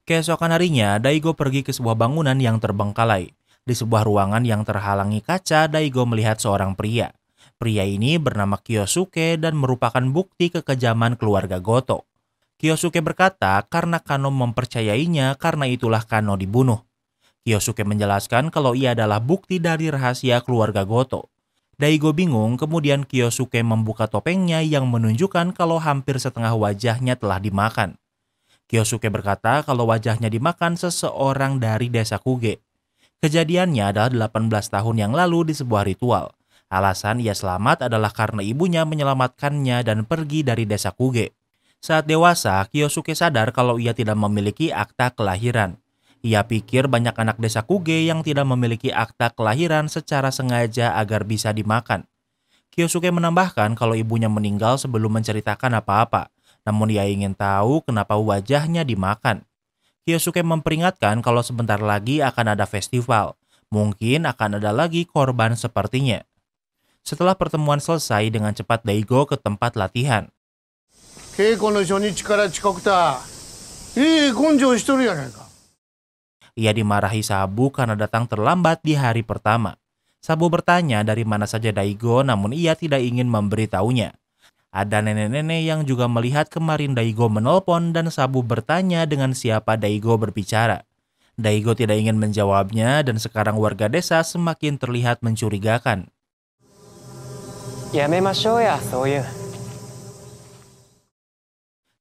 Keesokan harinya, Daigo pergi ke sebuah bangunan yang terbengkalai. Di sebuah ruangan yang terhalangi kaca, Daigo melihat seorang pria. Pria ini bernama Kyosuke dan merupakan bukti kekejaman keluarga Goto. Kyosuke berkata karena Kano mempercayainya, karena itulah Kano dibunuh. Kyosuke menjelaskan kalau ia adalah bukti dari rahasia keluarga Goto. Daigo bingung, kemudian Kyosuke membuka topengnya yang menunjukkan kalau hampir setengah wajahnya telah dimakan. Kyosuke berkata kalau wajahnya dimakan seseorang dari desa Kuge. Kejadiannya adalah 18 tahun yang lalu di sebuah ritual. Alasan ia selamat adalah karena ibunya menyelamatkannya dan pergi dari desa Kuge. Saat dewasa, Kyosuke sadar kalau ia tidak memiliki akta kelahiran. Ia pikir banyak anak desa Kuge yang tidak memiliki akta kelahiran secara sengaja agar bisa dimakan. Kyosuke menambahkan kalau ibunya meninggal sebelum menceritakan apa-apa, namun ia ingin tahu kenapa wajahnya dimakan. Kyosuke memperingatkan kalau sebentar lagi akan ada festival. Mungkin akan ada lagi korban sepertinya. Setelah pertemuan selesai, dengan cepat Daigo ke tempat latihan. 稽古の初日から遅刻だ。いい根性しとるやないか。 Ia dimarahi Sabu karena datang terlambat di hari pertama. Sabu bertanya dari mana saja Daigo, namun ia tidak ingin memberitahunya. Ada nenek-nenek yang juga melihat kemarin Daigo menelpon dan Sabu bertanya dengan siapa Daigo berbicara. Daigo tidak ingin menjawabnya dan sekarang warga desa semakin terlihat mencurigakan.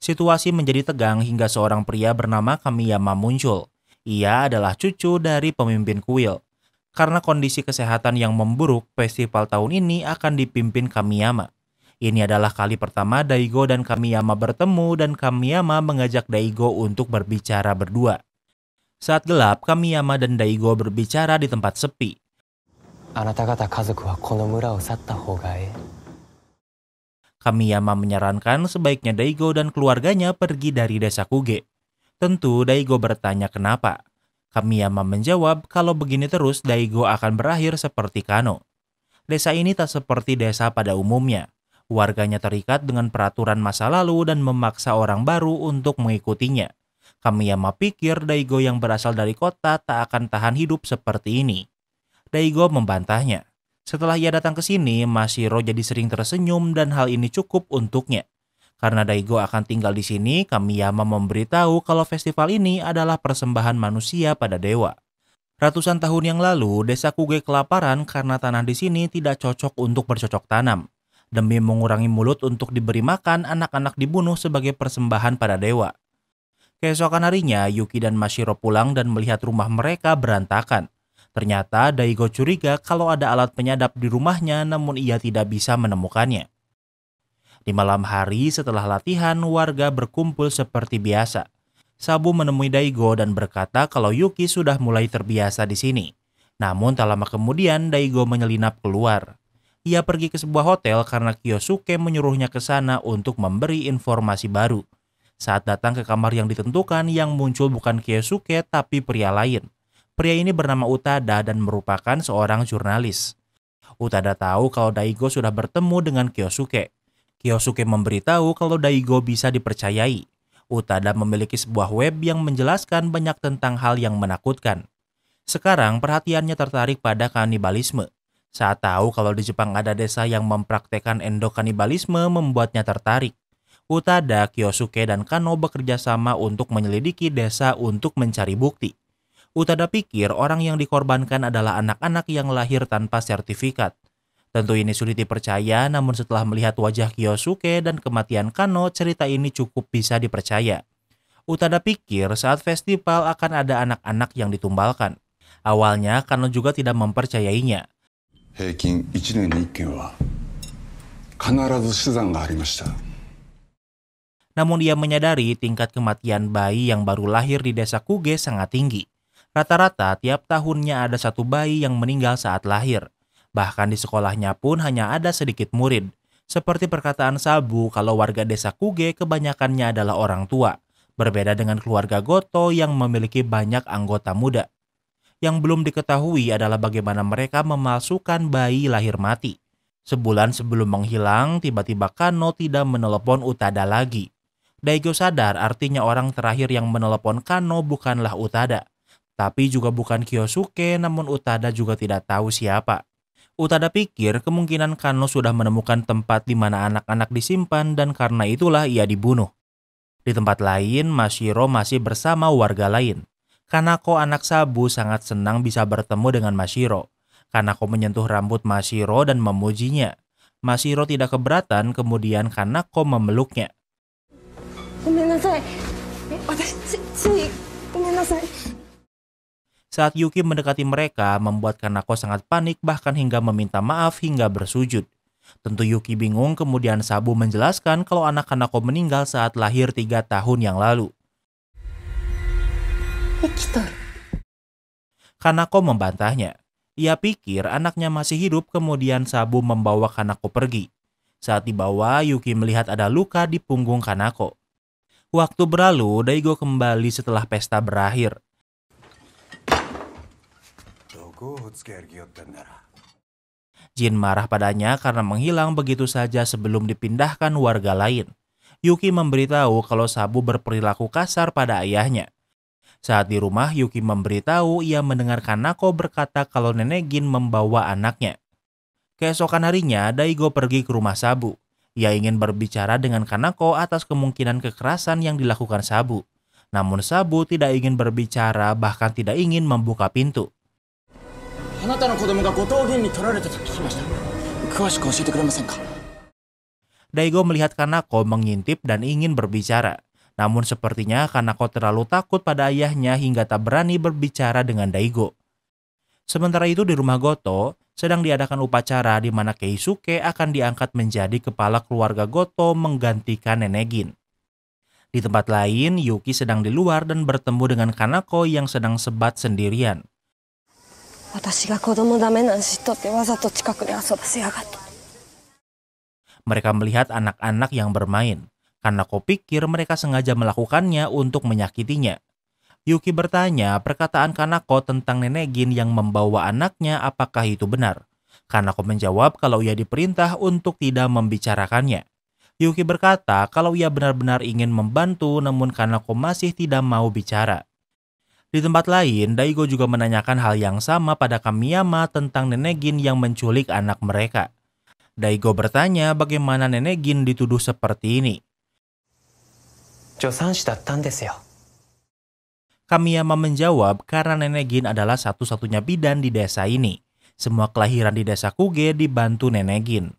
Situasi menjadi tegang hingga seorang pria bernama Kamiyama muncul. Ia adalah cucu dari pemimpin kuil. Karena kondisi kesehatan yang memburuk, festival tahun ini akan dipimpin Kamiyama. Ini adalah kali pertama Daigo dan Kamiyama bertemu dan Kamiyama mengajak Daigo untuk berbicara berdua. Saat gelap, Kamiyama dan Daigo berbicara di tempat sepi. Kamiyama menyarankan sebaiknya Daigo dan keluarganya pergi dari desa Kuge. Tentu Daigo bertanya kenapa. Kamiyama menjawab kalau begini terus Daigo akan berakhir seperti Kano. Desa ini tak seperti desa pada umumnya. Warganya terikat dengan peraturan masa lalu dan memaksa orang baru untuk mengikutinya. Kamiyama pikir Daigo yang berasal dari kota tak akan tahan hidup seperti ini. Daigo membantahnya. Setelah ia datang ke sini, Mashiro jadi sering tersenyum dan hal ini cukup untuknya. Karena Daigo akan tinggal di sini, Kamiyama memberitahu kalau festival ini adalah persembahan manusia pada dewa. Ratusan tahun yang lalu, desa Kuge kelaparan karena tanah di sini tidak cocok untuk bercocok tanam. Demi mengurangi mulut untuk diberi makan, anak-anak dibunuh sebagai persembahan pada dewa. Keesokan harinya, Yuki dan Mashiro pulang dan melihat rumah mereka berantakan. Ternyata Daigo curiga kalau ada alat penyadap di rumahnya namun ia tidak bisa menemukannya. Di malam hari setelah latihan, warga berkumpul seperti biasa. Sabu menemui Daigo dan berkata kalau Yuki sudah mulai terbiasa di sini. Namun tak lama kemudian Daigo menyelinap keluar. Ia pergi ke sebuah hotel karena Kyosuke menyuruhnya ke sana untuk memberi informasi baru. Saat datang ke kamar yang ditentukan, yang muncul bukan Kyosuke tapi pria lain. Pria ini bernama Utada dan merupakan seorang jurnalis. Utada tahu kalau Daigo sudah bertemu dengan Kyosuke. Kyosuke memberitahu kalau Daigo bisa dipercayai. Utada memiliki sebuah web yang menjelaskan banyak tentang hal yang menakutkan. Sekarang perhatiannya tertarik pada kanibalisme. Saat tahu kalau di Jepang ada desa yang mempraktekkan endokanibalisme membuatnya tertarik. Utada, Kyosuke, dan Kano bekerja sama untuk menyelidiki desa untuk mencari bukti. Utada pikir orang yang dikorbankan adalah anak-anak yang lahir tanpa sertifikat. Tentu ini sulit dipercaya, namun setelah melihat wajah Kyosuke dan kematian Kano, cerita ini cukup bisa dipercaya. Utada pikir saat festival akan ada anak-anak yang ditumbalkan. Awalnya Kano juga tidak mempercayainya. 平均1年に1件は必ず死産がありました。 Namun ia menyadari tingkat kematian bayi yang baru lahir di desa Kuge sangat tinggi. Rata-rata tiap tahunnya ada satu bayi yang meninggal saat lahir. Bahkan di sekolahnya pun hanya ada sedikit murid. Seperti perkataan Sabu kalau warga desa Kuge kebanyakannya adalah orang tua. Berbeda dengan keluarga Goto yang memiliki banyak anggota muda. Yang belum diketahui adalah bagaimana mereka memalsukan bayi lahir mati. Sebulan sebelum menghilang, tiba-tiba Kano tidak menelepon Utada lagi. Daigo sadar artinya orang terakhir yang menelepon Kano bukanlah Utada. Tapi juga bukan Kyosuke, namun Utada juga tidak tahu siapa. Utada pikir kemungkinan Kano sudah menemukan tempat di mana anak-anak disimpan dan karena itulah ia dibunuh. Di tempat lain, Mashiro masih bersama warga lain. Kanako anak Sabu sangat senang bisa bertemu dengan Mashiro. Kanako menyentuh rambut Mashiro dan memujinya. Mashiro tidak keberatan, kemudian Kanako memeluknya. Saat Yuki mendekati mereka, membuat Kanako sangat panik bahkan hingga meminta maaf hingga bersujud. Tentu Yuki bingung, kemudian Sabu menjelaskan kalau anak Kanako meninggal saat lahir 3 tahun yang lalu. Kanako membantahnya. Ia pikir anaknya masih hidup, kemudian Sabu membawa Kanako pergi. Saat dibawa, Yuki melihat ada luka di punggung Kanako. Waktu berlalu, Daigo kembali setelah pesta berakhir. Jin marah padanya karena menghilang begitu saja sebelum dipindahkan warga lain. Yuki memberitahu kalau Sabu berperilaku kasar pada ayahnya. Saat di rumah, Yuki memberitahu ia mendengar Kanako berkata kalau Nenek Gin membawa anaknya. Keesokan harinya, Daigo pergi ke rumah Sabu. Ia ingin berbicara dengan Kanako atas kemungkinan kekerasan yang dilakukan Sabu. Namun Sabu tidak ingin berbicara, bahkan tidak ingin membuka pintu. あなたの子供が後藤銀に取られたと聞きました。詳しく教えてくれませんか。 Daigo melihat Kanako mengintip dan ingin berbicara. Namun sepertinya Kanako terlalu takut pada ayahnya hingga tak berani berbicara dengan Daigo. Sementara itu di rumah Goto, sedang diadakan upacara di mana Keisuke akan diangkat menjadi kepala keluarga Goto menggantikan Nenek Gin. Di tempat lain, Yuki sedang di luar dan bertemu dengan Kanako yang sedang sebat sendirian. 私が子供ダメなん知っとってわざと近くで遊ばせやがって。 Mereka melihat anak-anak yang bermain. Kanako pikir mereka sengaja melakukannya untuk menyakitinya. Yuki bertanya perkataan Kanako tentang Nenek Gin yang membawa anaknya apakah itu benar. Kanako menjawab kalau ia diperintah untuk tidak membicarakannya. Yuki berkata kalau ia benar-benar ingin membantu namun Kanako masih tidak mau bicara. Di tempat lain, Daigo juga menanyakan hal yang sama pada Kamiyama tentang Nenek Gin yang menculik anak mereka. Daigo bertanya bagaimana Nenek Gin dituduh seperti ini. 助産師だったんですよ。 Kamiyama menjawab karena Nenek Gin adalah satu-satunya bidan di desa ini. Semua kelahiran di desa Kuge dibantu Nenek Gin.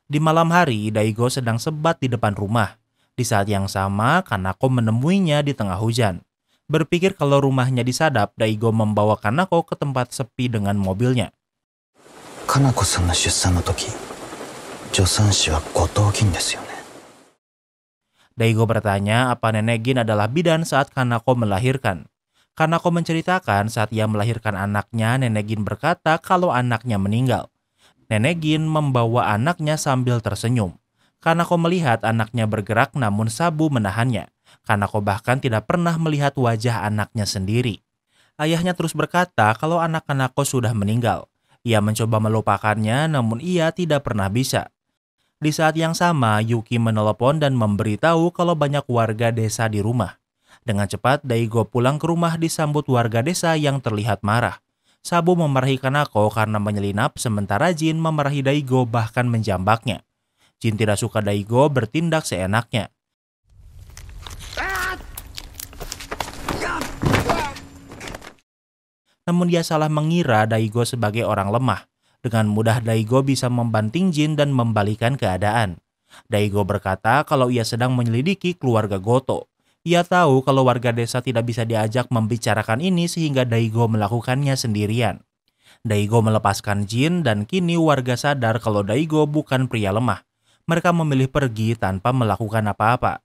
Di malam hari, Daigo sedang sebat di depan rumah. Di saat yang sama, Kanako menemuinya di tengah hujan. Berpikir kalau rumahnya disadap, Daigo membawa Kanako ke tempat sepi dengan mobilnya. かなこさんの出産の時、助産師は後藤銀ですよね。 Daigo bertanya apa Nenek Gin adalah bidan saat Kanako melahirkan. Kanako menceritakan saat ia melahirkan anaknya, Nenek Gin berkata kalau anaknya meninggal. Nenek Gin membawa anaknya sambil tersenyum. Kanako melihat anaknya bergerak namun Sabu menahannya. Kanako bahkan tidak pernah melihat wajah anaknya sendiri. Ayahnya terus berkata kalau anak Kanako sudah meninggal. Ia mencoba melupakannya namun ia tidak pernah bisa. Di saat yang sama, Yuki menelepon dan memberitahu kalau banyak warga desa di rumah. Dengan cepat, Daigo pulang ke rumah disambut warga desa yang terlihat marah. Sabu memarahi Kanako karena menyelinap, sementara Jin memarahi Daigo bahkan menjambaknya. Jin tidak suka Daigo bertindak seenaknya. Namun dia salah mengira Daigo sebagai orang lemah. Dengan mudah Daigo bisa membanting Jin dan membalikan keadaan. Daigo berkata kalau ia sedang menyelidiki keluarga Goto. Ia tahu kalau warga desa tidak bisa diajak membicarakan ini sehingga Daigo melakukannya sendirian. Daigo melepaskan Jin dan kini warga sadar kalau Daigo bukan pria lemah. Mereka memilih pergi tanpa melakukan apa-apa.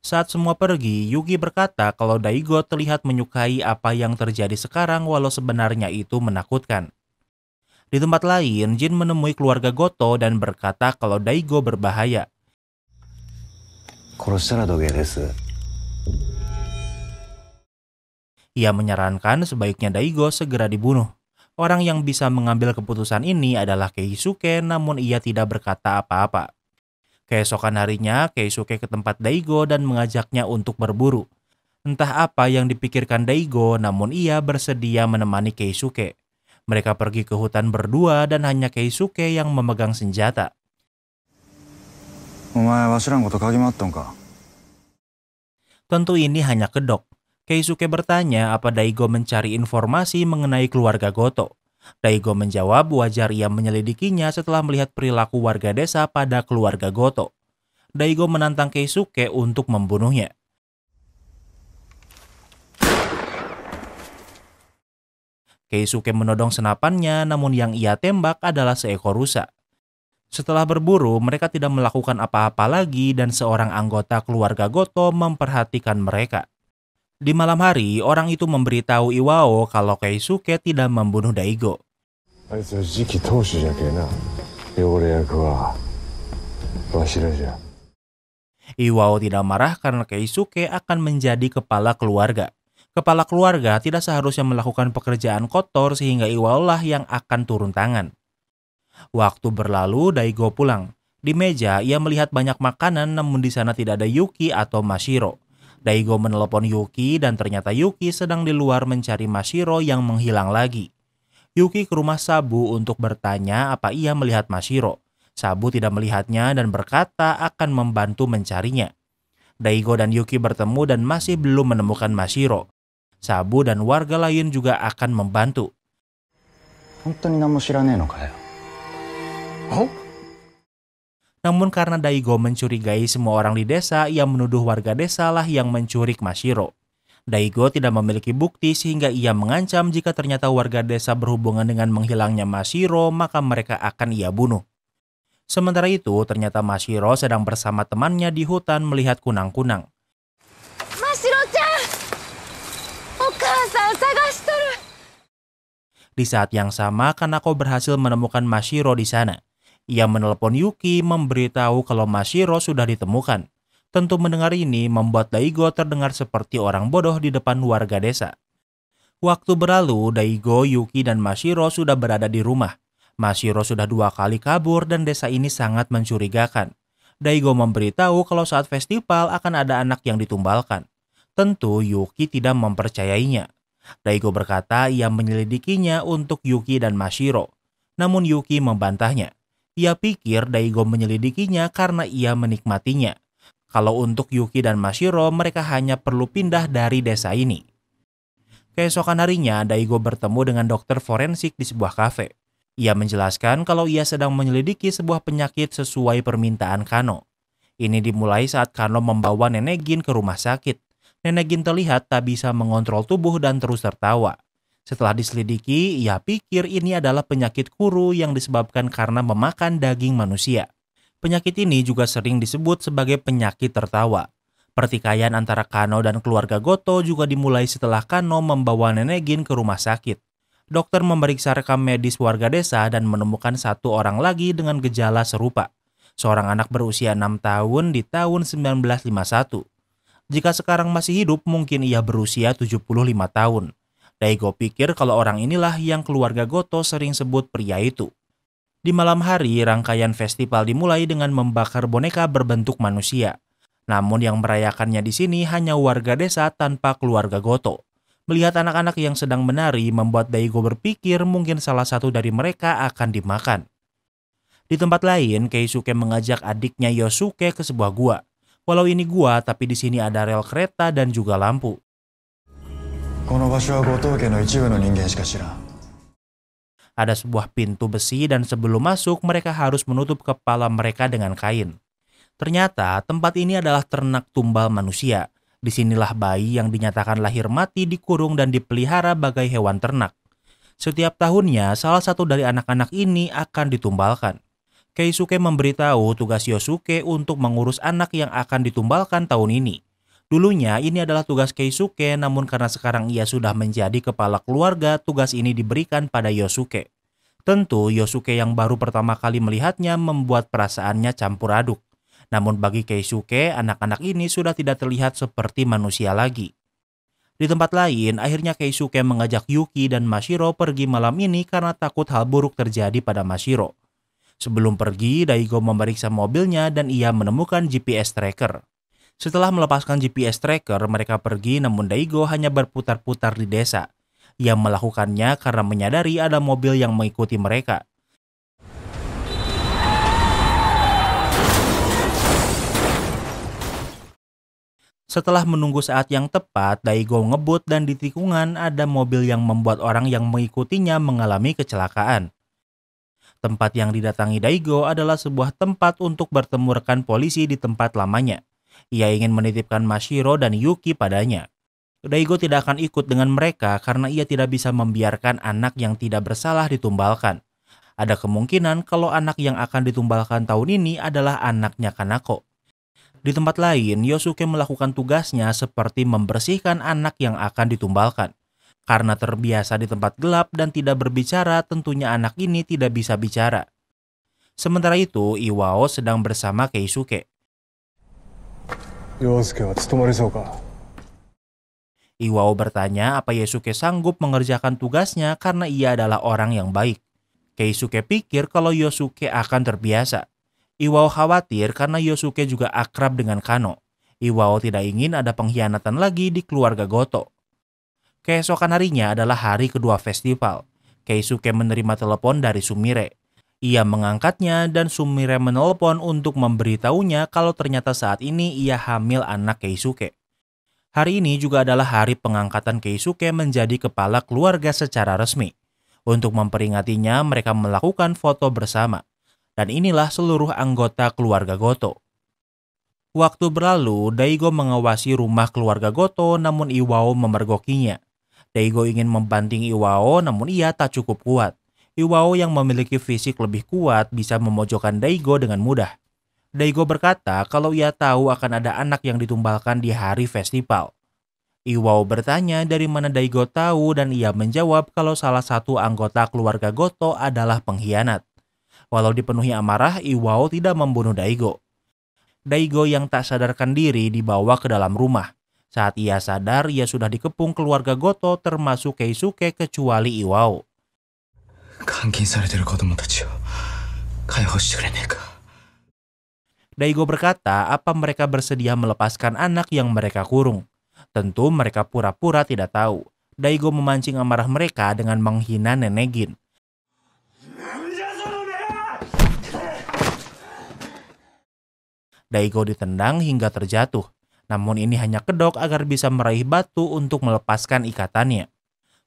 Saat semua pergi, Yuki berkata kalau Daigo terlihat menyukai apa yang terjadi sekarang walau sebenarnya itu menakutkan. Di tempat lain, Jin menemui keluarga Goto dan berkata kalau Daigo berbahaya. 殺したら土下です。 Ia menyarankan sebaiknya Daigo segera dibunuh. Orang yang bisa mengambil keputusan ini adalah Keisuke, namun ia tidak berkata apa-apa. Keesokan harinya, Keisuke ke tempat Daigo dan mengajaknya untuk berburu. Entah apa yang dipikirkan Daigo, namun ia bersedia menemani Keisuke. Mereka pergi ke hutan berdua dan hanya Keisuke yang memegang senjata. お前わしらんこと鍵もあったんか。 Tentu ini hanya kedok. Keisuke bertanya apa Daigo mencari informasi mengenai keluarga Goto. Daigo menjawab wajar ia menyelidikinya setelah melihat perilaku warga desa pada keluarga Goto. Daigo menantang Keisuke untuk membunuhnya. Keisuke menodong senapannya, namun yang ia tembak adalah seekor rusa. Setelah berburu, mereka tidak melakukan apa-apa lagi dan seorang anggota keluarga Goto memperhatikan mereka. Di malam hari, orang itu memberitahu Iwao kalau Keisuke tidak membunuh Daigo. あいつは次期当主じゃけえな。汚れ役はわしらじゃ。 Iwao tidak marah karena Keisuke akan menjadi kepala keluarga. Kepala keluarga tidak seharusnya melakukan pekerjaan kotor sehingga Iwao lah yang akan turun tangan. Waktu berlalu, Daigo pulang. Di meja, ia melihat banyak makanan namun di sana tidak ada Yuki atau Mashiro. Daigo menelepon Yuki dan ternyata Yuki sedang di luar mencari Mashiro yang menghilang lagi. Yuki ke rumah Sabu untuk bertanya apa ia melihat Mashiro. Sabu tidak melihatnya dan berkata akan membantu mencarinya. Daigo dan Yuki bertemu dan masih belum menemukan Mashiro. Sabu dan warga lain juga akan membantu. 本当に何も知らねえのかよ。 Namun karena Daigo mencurigai semua orang di desa, ia menuduh warga desa lah yang menculik Mashiro. Daigo tidak memiliki bukti sehingga ia mengancam jika ternyata warga desa berhubungan dengan menghilangnya Mashiro, maka mereka akan ia bunuh. Sementara itu, ternyata Mashiro sedang bersama temannya di hutan melihat kunang-kunang. Mashiro-chan! Okaasan sagashitoru! Di saat yang sama, Kanako berhasil menemukan Mashiro di sana. Ia menelepon Yuki memberitahu kalau Mashiro sudah ditemukan. Tentu mendengar ini membuat Daigo terdengar seperti orang bodoh di depan warga desa. Waktu berlalu, Daigo, Yuki, dan Mashiro sudah berada di rumah. Mashiro sudah 2 kali kabur dan desa ini sangat mencurigakan. Daigo memberitahu kalau saat festival akan ada anak yang ditumbalkan. Tentu Yuki tidak mempercayainya. Daigo berkata ia menyelidikinya untuk Yuki dan Mashiro. Namun Yuki membantahnya. Ia pikir Daigo menyelidikinya karena ia menikmatinya. Kalau untuk Yuki dan Mashiro, mereka hanya perlu pindah dari desa ini. Keesokan harinya, Daigo bertemu dengan dokter forensik di sebuah kafe. Ia menjelaskan kalau ia sedang menyelidiki sebuah penyakit sesuai permintaan Kano. Ini dimulai saat Kano membawa Nenek Gin ke rumah sakit. Nenek Gin terlihat tak bisa mengontrol tubuh dan terus tertawa. Setelah diselidiki, ia pikir ini adalah penyakit kuru yang disebabkan karena memakan daging manusia. Penyakit ini juga sering disebut sebagai penyakit tertawa. Pertikaian antara Kano dan keluarga Goto juga dimulai setelah Kano membawa Nenek Gin ke rumah sakit. Dokter memeriksa rekam medis warga desa dan menemukan 1 orang lagi dengan gejala serupa. Seorang anak berusia 6 tahun di tahun 1951. Jika sekarang masih hidup, mungkin ia berusia 75 tahun. Daigo pikir kalau orang inilah yang keluarga Goto sering sebut pria itu. Di malam hari, rangkaian festival dimulai dengan membakar boneka berbentuk manusia. Namun yang merayakannya di sini hanya warga desa tanpa keluarga Goto. Melihat anak-anak yang sedang menari membuat Daigo berpikir mungkin salah satu dari mereka akan dimakan. Di tempat lain, Keisuke mengajak adiknya Yosuke ke sebuah gua. Walau ini gua, tapi di sini ada rel kereta dan juga lampu. Ada sebuah pintu besi dan sebelum masuk mereka harus menutup kepala mereka dengan kain. Ternyata tempat ini adalah ternak tumbal manusia. Disinilah bayi yang dinyatakan lahir mati dikurung dan dipelihara bagai hewan ternak. Setiap tahunnya salah satu dari anak-anak ini akan ditumbalkan. Keisuke memberitahu tugas Yosuke untuk mengurus anak yang akan ditumbalkan tahun ini. Dulunya ini adalah tugas Keisuke, namun karena sekarang ia sudah menjadi kepala keluarga, tugas ini diberikan pada Yosuke. Tentu Yosuke yang baru pertama kali melihatnya membuat perasaannya campur aduk. Namun bagi Keisuke, anak-anak ini sudah tidak terlihat seperti manusia lagi. Di tempat lain, akhirnya Keisuke mengajak Yuki dan Mashiro pergi malam ini karena takut hal buruk terjadi pada Mashiro. Sebelum pergi, Daigo memeriksa mobilnya dan ia menemukan GPS tracker. Setelah melepaskan GPS tracker, mereka pergi namun Daigo hanya berputar-putar di desa. Ia melakukannya karena menyadari ada mobil yang mengikuti mereka. Setelah menunggu saat yang tepat, Daigo ngebut dan di tikungan ada mobil yang membuat orang yang mengikutinya mengalami kecelakaan. Tempat yang didatangi Daigo adalah sebuah tempat untuk bertemu rekan polisi di tempat lamanya. Ia ingin menitipkan Mashiro dan Yuki padanya. Daigo tidak akan ikut dengan mereka karena ia tidak bisa membiarkan anak yang tidak bersalah ditumbalkan. Ada kemungkinan kalau anak yang akan ditumbalkan tahun ini adalah anaknya Kanako. Di tempat lain, Yosuke melakukan tugasnya seperti membersihkan anak yang akan ditumbalkan. Karena terbiasa di tempat gelap dan tidak berbicara, tentunya anak ini tidak bisa bicara. Sementara itu, Iwao sedang bersama Keisuke. Yosuke wa tsutomaru sou ka? Iwao bertanya apa Yosuke sanggup mengerjakan tugasnya karena ia adalah orang yang baik. Keisuke pikir kalau Yosuke akan terbiasa. Iwao khawatir karena Yosuke juga akrab dengan Kano. Iwao tidak ingin ada pengkhianatan lagi di keluarga Goto. Keesokan harinya adalah hari kedua festival. Keisuke menerima telepon dari Sumire. Ia mengangkatnya dan Sumire menelpon untuk memberitahunya kalau ternyata saat ini ia hamil anak Keisuke. Hari ini juga adalah hari pengangkatan Keisuke menjadi kepala keluarga secara resmi. Untuk memperingatinya, mereka melakukan foto bersama. Dan inilah seluruh anggota keluarga Goto. Waktu berlalu, Daigo mengawasi rumah keluarga Goto namun Iwao memergokinya. Daigo ingin membanting Iwao namun ia tak cukup kuat. Iwao yang memiliki fisik lebih kuat bisa memojokkan Daigo dengan mudah. Daigo berkata kalau ia tahu akan ada anak yang ditumbalkan di hari festival. Iwao bertanya dari mana Daigo tahu dan ia menjawab kalau salah satu anggota keluarga Goto adalah pengkhianat. Walau dipenuhi amarah, Iwao tidak membunuh Daigo. Daigo yang tak sadarkan diri dibawa ke dalam rumah. Saat ia sadar, ia sudah dikepung keluarga Goto termasuk Keisuke kecuali Iwao. Daigo berkata apa mereka bersedia melepaskan anak yang mereka kurung. Tentu mereka pura-pura tidak tahu. Daigo memancing amarah mereka dengan menghina Nenegin. Daigo ditendang hingga terjatuh. Namun ini hanya kedok agar bisa meraih batu untuk melepaskan ikatannya.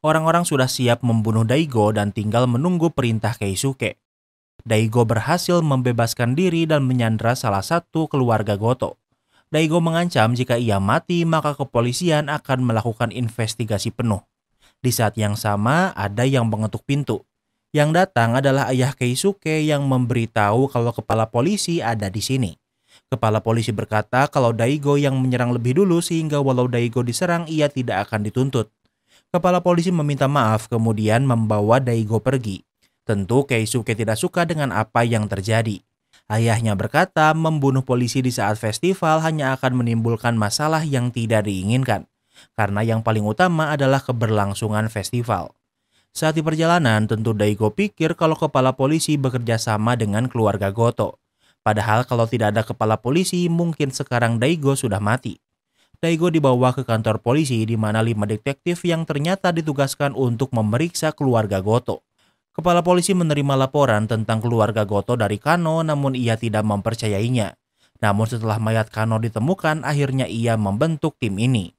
Orang-orang sudah siap membunuh Daigo dan tinggal menunggu perintah Keisuke. Daigo berhasil membebaskan diri dan menyandra salah satu keluarga Goto. Daigo mengancam jika ia mati maka kepolisian akan melakukan investigasi penuh. Di saat yang sama ada yang mengetuk pintu. Yang datang adalah ayah Keisuke yang memberitahu kalau kepala polisi ada di sini. Kepala polisi berkata kalau Daigo yang menyerang lebih dulu sehingga walau Daigo diserang ia tidak akan dituntut. Kepala polisi meminta maaf kemudian membawa Daigo pergi. Tentu Keisuke tidak suka dengan apa yang terjadi. Ayahnya berkata membunuh polisi di saat festival hanya akan menimbulkan masalah yang tidak diinginkan. Karena yang paling utama adalah keberlangsungan festival. Saat di perjalanan tentu Daigo pikir kalau kepala polisi bekerja sama dengan keluarga Goto. Padahal kalau tidak ada kepala polisi mungkin sekarang Daigo sudah mati. Daigo dibawa ke kantor polisi di mana 5 detektif yang ternyata ditugaskan untuk memeriksa keluarga Goto. Kepala polisi menerima laporan tentang keluarga Goto dari Kano namun ia tidak mempercayainya. Namun setelah mayat Kano ditemukan akhirnya ia membentuk tim ini.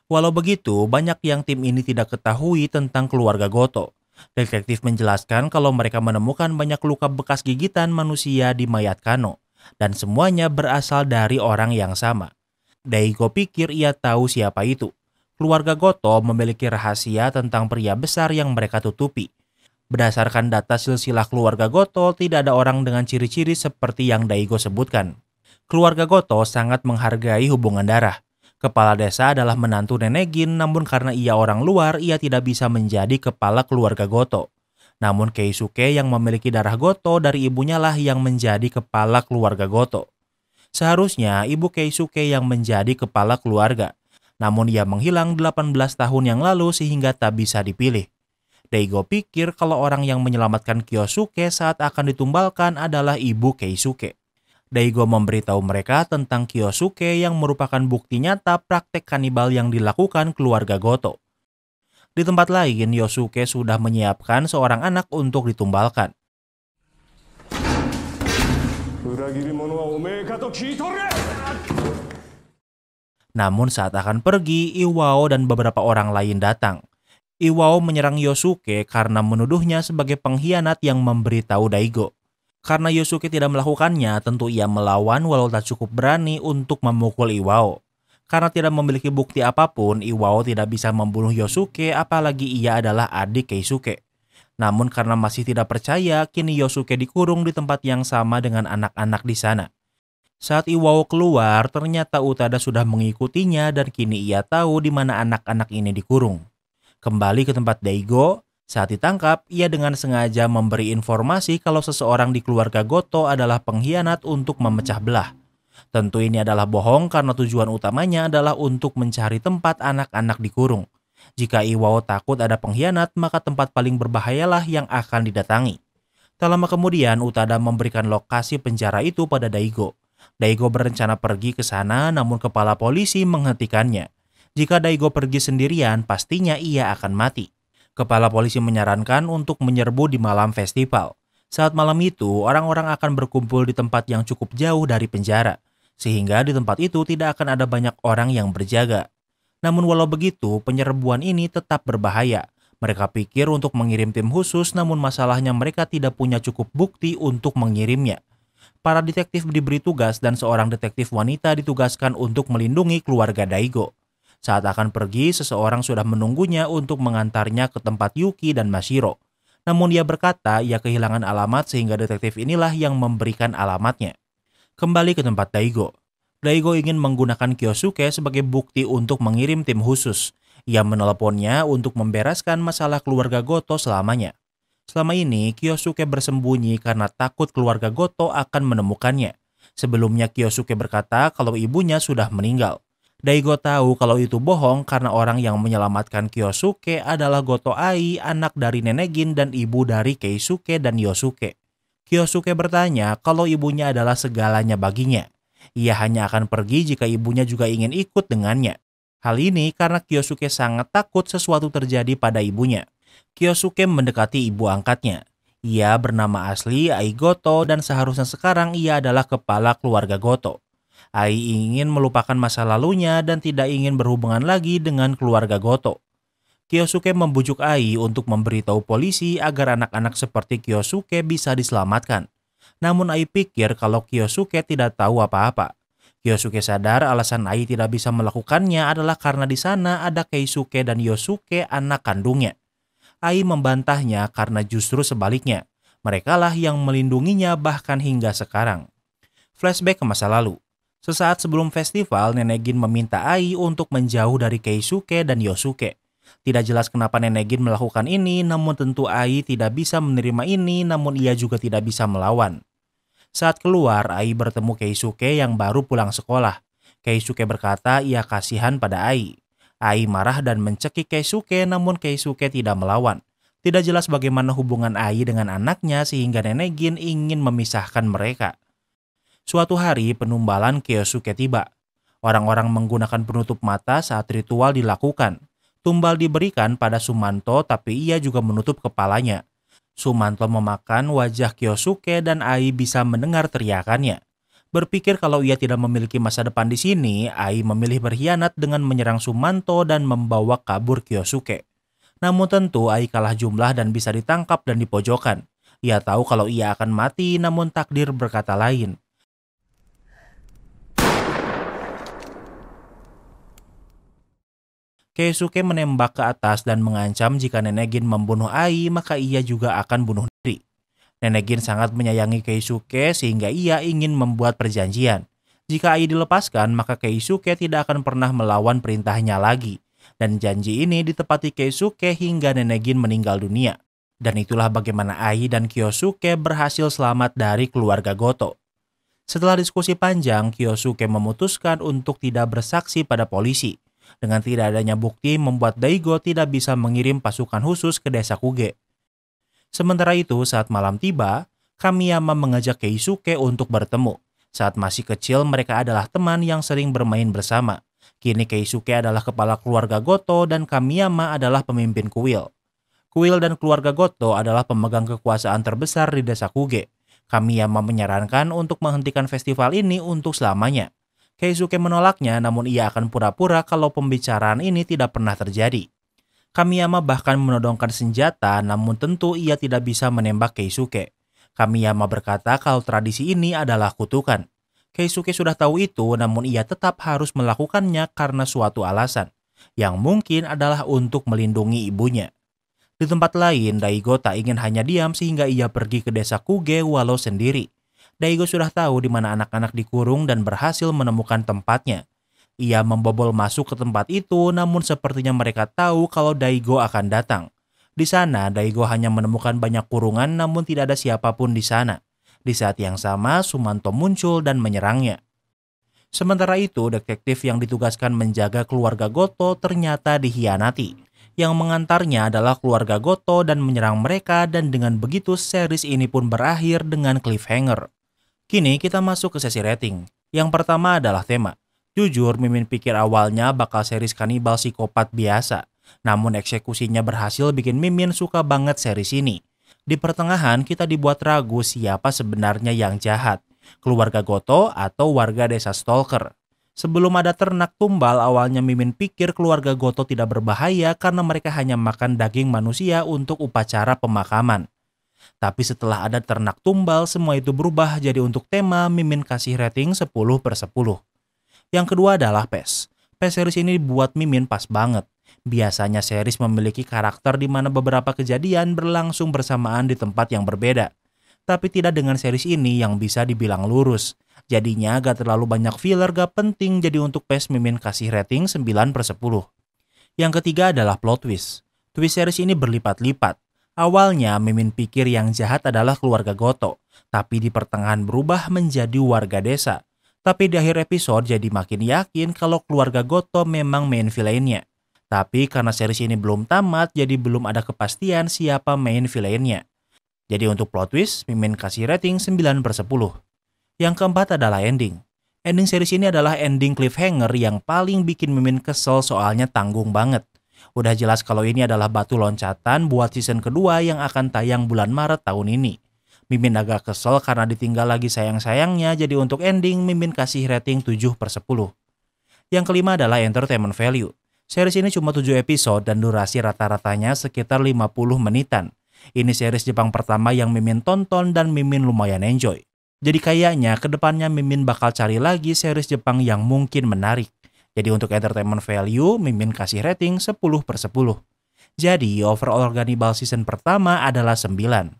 Walau begitu banyak yang tim ini tidak ketahui tentang keluarga Goto. Detektif menjelaskan kalau mereka menemukan banyak luka bekas gigitan manusia di mayat Kano. Dan semuanya berasal dari orang yang sama. Daigo pikir ia tahu siapa itu. Keluarga Goto memiliki rahasia tentang pria besar yang mereka tutupi. Berdasarkan data silsilah keluarga Goto, tidak ada orang dengan ciri-ciri seperti yang Daigo sebutkan. Keluarga Goto sangat menghargai hubungan darah. Kepala desa adalah menantu Nenegin, namun karena ia orang luar, ia tidak bisa menjadi kepala keluarga Goto. Namun Keisuke yang memiliki darah Goto dari ibunya lah yang menjadi kepala keluarga Goto. Seharusnya ibu Keisuke yang menjadi kepala keluarga. Namun ia menghilang 18 tahun yang lalu sehingga tak bisa dipilih. Daigo pikir kalau orang yang menyelamatkan Kyosuke saat akan ditumbalkan adalah ibu Keisuke. Daigo memberitahu mereka tentang Kyosuke yang merupakan bukti nyata praktek kanibal yang dilakukan keluarga Goto. Di tempat lain, Yosuke sudah menyiapkan seorang anak untuk ditumbalkan. Namun saat akan pergi, Iwao dan beberapa orang lain datang. Iwao menyerang Yosuke karena menuduhnya sebagai pengkhianat yang memberitahu Daigo. Karena Yosuke tidak melakukannya, tentu ia melawan walau tak cukup berani untuk memukul Iwao. Karena tidak memiliki bukti apapun, Iwao tidak bisa membunuh Yosuke apalagi ia adalah adik Keisuke. Namun karena masih tidak percaya, kini Yosuke dikurung di tempat yang sama dengan anak-anak di sana. Saat Iwao keluar, ternyata Utada sudah mengikutinya dan kini ia tahu di mana anak-anak ini dikurung. Kembali ke tempat Daigo, saat ditangkap, ia dengan sengaja memberi informasi kalau seseorang di keluarga Goto adalah pengkhianat untuk memecah belah. Tentu ini adalah bohong karena tujuan utamanya adalah untuk mencari tempat anak-anak dikurung. Jika Iwao takut ada pengkhianat, maka tempat paling berbahayalah yang akan didatangi. Tak lama kemudian, Utada memberikan lokasi penjara itu pada Daigo. Daigo berencana pergi ke sana, namun kepala polisi menghentikannya. Jika Daigo pergi sendirian, pastinya ia akan mati. Kepala polisi menyarankan untuk menyerbu di malam festival. Saat malam itu, orang-orang akan berkumpul di tempat yang cukup jauh dari penjara, sehingga di tempat itu tidak akan ada banyak orang yang berjaga. Namun walau begitu, penyerbuan ini tetap berbahaya. Mereka pikir untuk mengirim tim khusus, namun masalahnya mereka tidak punya cukup bukti untuk mengirimnya. Para detektif diberi tugas dan seorang detektif wanita ditugaskan untuk melindungi keluarga Daigo. Saat akan pergi, seseorang sudah menunggunya untuk mengantarnya ke tempat Yuki dan Mashiro. Namun dia berkata ia kehilangan alamat sehingga detektif inilah yang memberikan alamatnya. Kembali ke tempat Daigo. Daigo ingin menggunakan Kyosuke sebagai bukti untuk mengirim tim khusus. Ia meneleponnya untuk membereskan masalah keluarga Goto selamanya. Selama ini, Kyosuke bersembunyi karena takut keluarga Goto akan menemukannya. Sebelumnya Kyosuke berkata kalau ibunya sudah meninggal. Daigo tahu kalau itu bohong karena orang yang menyelamatkan Kyosuke adalah Goto Ai, anak dari Nenegin dan ibu dari Keisuke dan Yosuke. Kyosuke bertanya kalau ibunya adalah segalanya baginya. Ia hanya akan pergi jika ibunya juga ingin ikut dengannya. Hal ini karena Kyosuke sangat takut sesuatu terjadi pada ibunya. Kyosuke mendekati ibu angkatnya. Ia bernama asli Ai Goto dan seharusnya sekarang ia adalah kepala keluarga Goto. Ai ingin melupakan masa lalunya dan tidak ingin berhubungan lagi dengan keluarga Goto. Kyosuke membujuk Ai untuk memberitahu polisi agar anak-anak seperti Kyosuke bisa diselamatkan. Namun Ai pikir kalau Kyosuke tidak tahu apa-apa. Kyosuke sadar alasan Ai tidak bisa melakukannya adalah karena di sana ada Keisuke dan Yosuke anak kandungnya. Ai membantahnya karena justru sebaliknya. Merekalah yang melindunginya bahkan hingga sekarang. Flashback ke masa lalu. Sesaat sebelum festival, Nenegin meminta Ai untuk menjauh dari Keisuke dan Yosuke. Tidak jelas kenapa Nenegin melakukan ini, namun tentu Ai tidak bisa menerima ini, namun ia juga tidak bisa melawan. Saat keluar, Ai bertemu Keisuke yang baru pulang sekolah. Keisuke berkata ia kasihan pada Ai. Ai marah dan mencekik Keisuke, namun Keisuke tidak melawan. Tidak jelas bagaimana hubungan Ai dengan anaknya sehingga Nenegin ingin memisahkan mereka. Suatu hari penumbalan Kyosuke tiba. Orang-orang menggunakan penutup mata saat ritual dilakukan. Tumbal diberikan pada Sumanto tapi ia juga menutup kepalanya. Sumanto memakan wajah Kyosuke dan Ai bisa mendengar teriakannya. Berpikir kalau ia tidak memiliki masa depan di sini, Ai memilih berkhianat dengan menyerang Sumanto dan membawa kabur Kyosuke. Namun tentu Ai kalah jumlah dan bisa ditangkap dan dipojokkan. Ia tahu kalau ia akan mati namun takdir berkata lain. Keisuke menembak ke atas dan mengancam jika Nenegin membunuh Ai maka ia juga akan bunuh diri. Nenegin sangat menyayangi Keisuke sehingga ia ingin membuat perjanjian. Jika Ai dilepaskan maka Keisuke tidak akan pernah melawan perintahnya lagi. Dan janji ini ditepati Keisuke hingga Nenegin meninggal dunia. Dan itulah bagaimana Ai dan Kyosuke berhasil selamat dari keluarga Goto. Setelah diskusi panjang, Kyosuke memutuskan untuk tidak bersaksi pada polisi. Dengan tidak adanya bukti membuat Daigo tidak bisa mengirim pasukan khusus ke desa Kuge. Sementara itu saat malam tiba, Kamiyama mengajak Keisuke untuk bertemu. Saat masih kecil mereka adalah teman yang sering bermain bersama. Kini Keisuke adalah kepala keluarga Goto dan Kamiyama adalah pemimpin kuil. Kuil dan keluarga Goto adalah pemegang kekuasaan terbesar di desa Kuge. Kamiyama menyarankan untuk menghentikan festival ini untuk selamanya. Keisuke menolaknya namun ia akan pura-pura kalau pembicaraan ini tidak pernah terjadi. Kamiyama bahkan menodongkan senjata namun tentu ia tidak bisa menembak Keisuke. Kamiyama berkata kalau tradisi ini adalah kutukan. Keisuke sudah tahu itu namun ia tetap harus melakukannya karena suatu alasan. Yang mungkin adalah untuk melindungi ibunya. Di tempat lain, Daigo tak ingin hanya diam sehingga ia pergi ke desa Kuge walau sendiri. Daigo sudah tahu di mana anak-anak dikurung dan berhasil menemukan tempatnya. Ia membobol masuk ke tempat itu namun sepertinya mereka tahu kalau Daigo akan datang. Di sana Daigo hanya menemukan banyak kurungan namun tidak ada siapapun di sana. Di saat yang sama Sumanto muncul dan menyerangnya. Sementara itu detektif yang ditugaskan menjaga keluarga Goto ternyata dikhianati. Yang mengantarnya adalah keluarga Goto dan menyerang mereka dan dengan begitu series ini pun berakhir dengan cliffhanger. Kini kita masuk ke sesi rating. Yang pertama adalah tema. Jujur, Mimin pikir awalnya bakal series kanibal psikopat biasa. Namun eksekusinya berhasil bikin Mimin suka banget series ini. Di pertengahan kita dibuat ragu siapa sebenarnya yang jahat, keluarga Goto atau warga desa Stalker. Sebelum ada ternak tumbal, awalnya Mimin pikir keluarga Goto tidak berbahaya karena mereka hanya makan daging manusia untuk upacara pemakaman. Tapi setelah ada ternak tumbal, semua itu berubah jadi untuk tema Mimin kasih rating 10/10. Yang kedua adalah PES. PES series ini dibuat Mimin pas banget. Biasanya series memiliki karakter di mana beberapa kejadian berlangsung bersamaan di tempat yang berbeda. Tapi tidak dengan series ini yang bisa dibilang lurus. Jadinya gak terlalu banyak filler gak penting, jadi untuk PES Mimin kasih rating 9/10. Yang ketiga adalah plot twist. Twist series ini berlipat-lipat. Awalnya Mimin pikir yang jahat adalah keluarga Goto, tapi di pertengahan berubah menjadi warga desa. Tapi di akhir episode jadi makin yakin kalau keluarga Goto memang main villainnya. Tapi karena series ini belum tamat, jadi belum ada kepastian siapa main villainnya. Jadi untuk plot twist, Mimin kasih rating 9/10. Yang keempat adalah ending. Ending series ini adalah ending cliffhanger yang paling bikin Mimin kesel soalnya tanggung banget. Udah jelas kalau ini adalah batu loncatan buat season kedua yang akan tayang bulan Maret tahun ini. Mimin agak kesel karena ditinggal lagi sayang-sayangnya, jadi untuk ending Mimin kasih rating 7/10. Yang kelima adalah entertainment value. Series ini cuma 7 episode dan durasi rata-ratanya sekitar 50 menitan. Ini series Jepang pertama yang Mimin tonton dan Mimin lumayan enjoy. Jadi kayaknya kedepannya Mimin bakal cari lagi series Jepang yang mungkin menarik. Jadi untuk entertainment value, Mimin kasih rating 10/10. Jadi overall Gannibal season pertama adalah 9.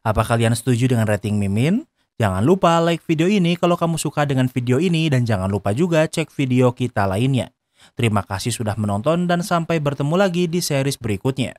Apa kalian setuju dengan rating Mimin? Jangan lupa like video ini kalau kamu suka dengan video ini dan jangan lupa juga cek video kita lainnya. Terima kasih sudah menonton dan sampai bertemu lagi di series berikutnya.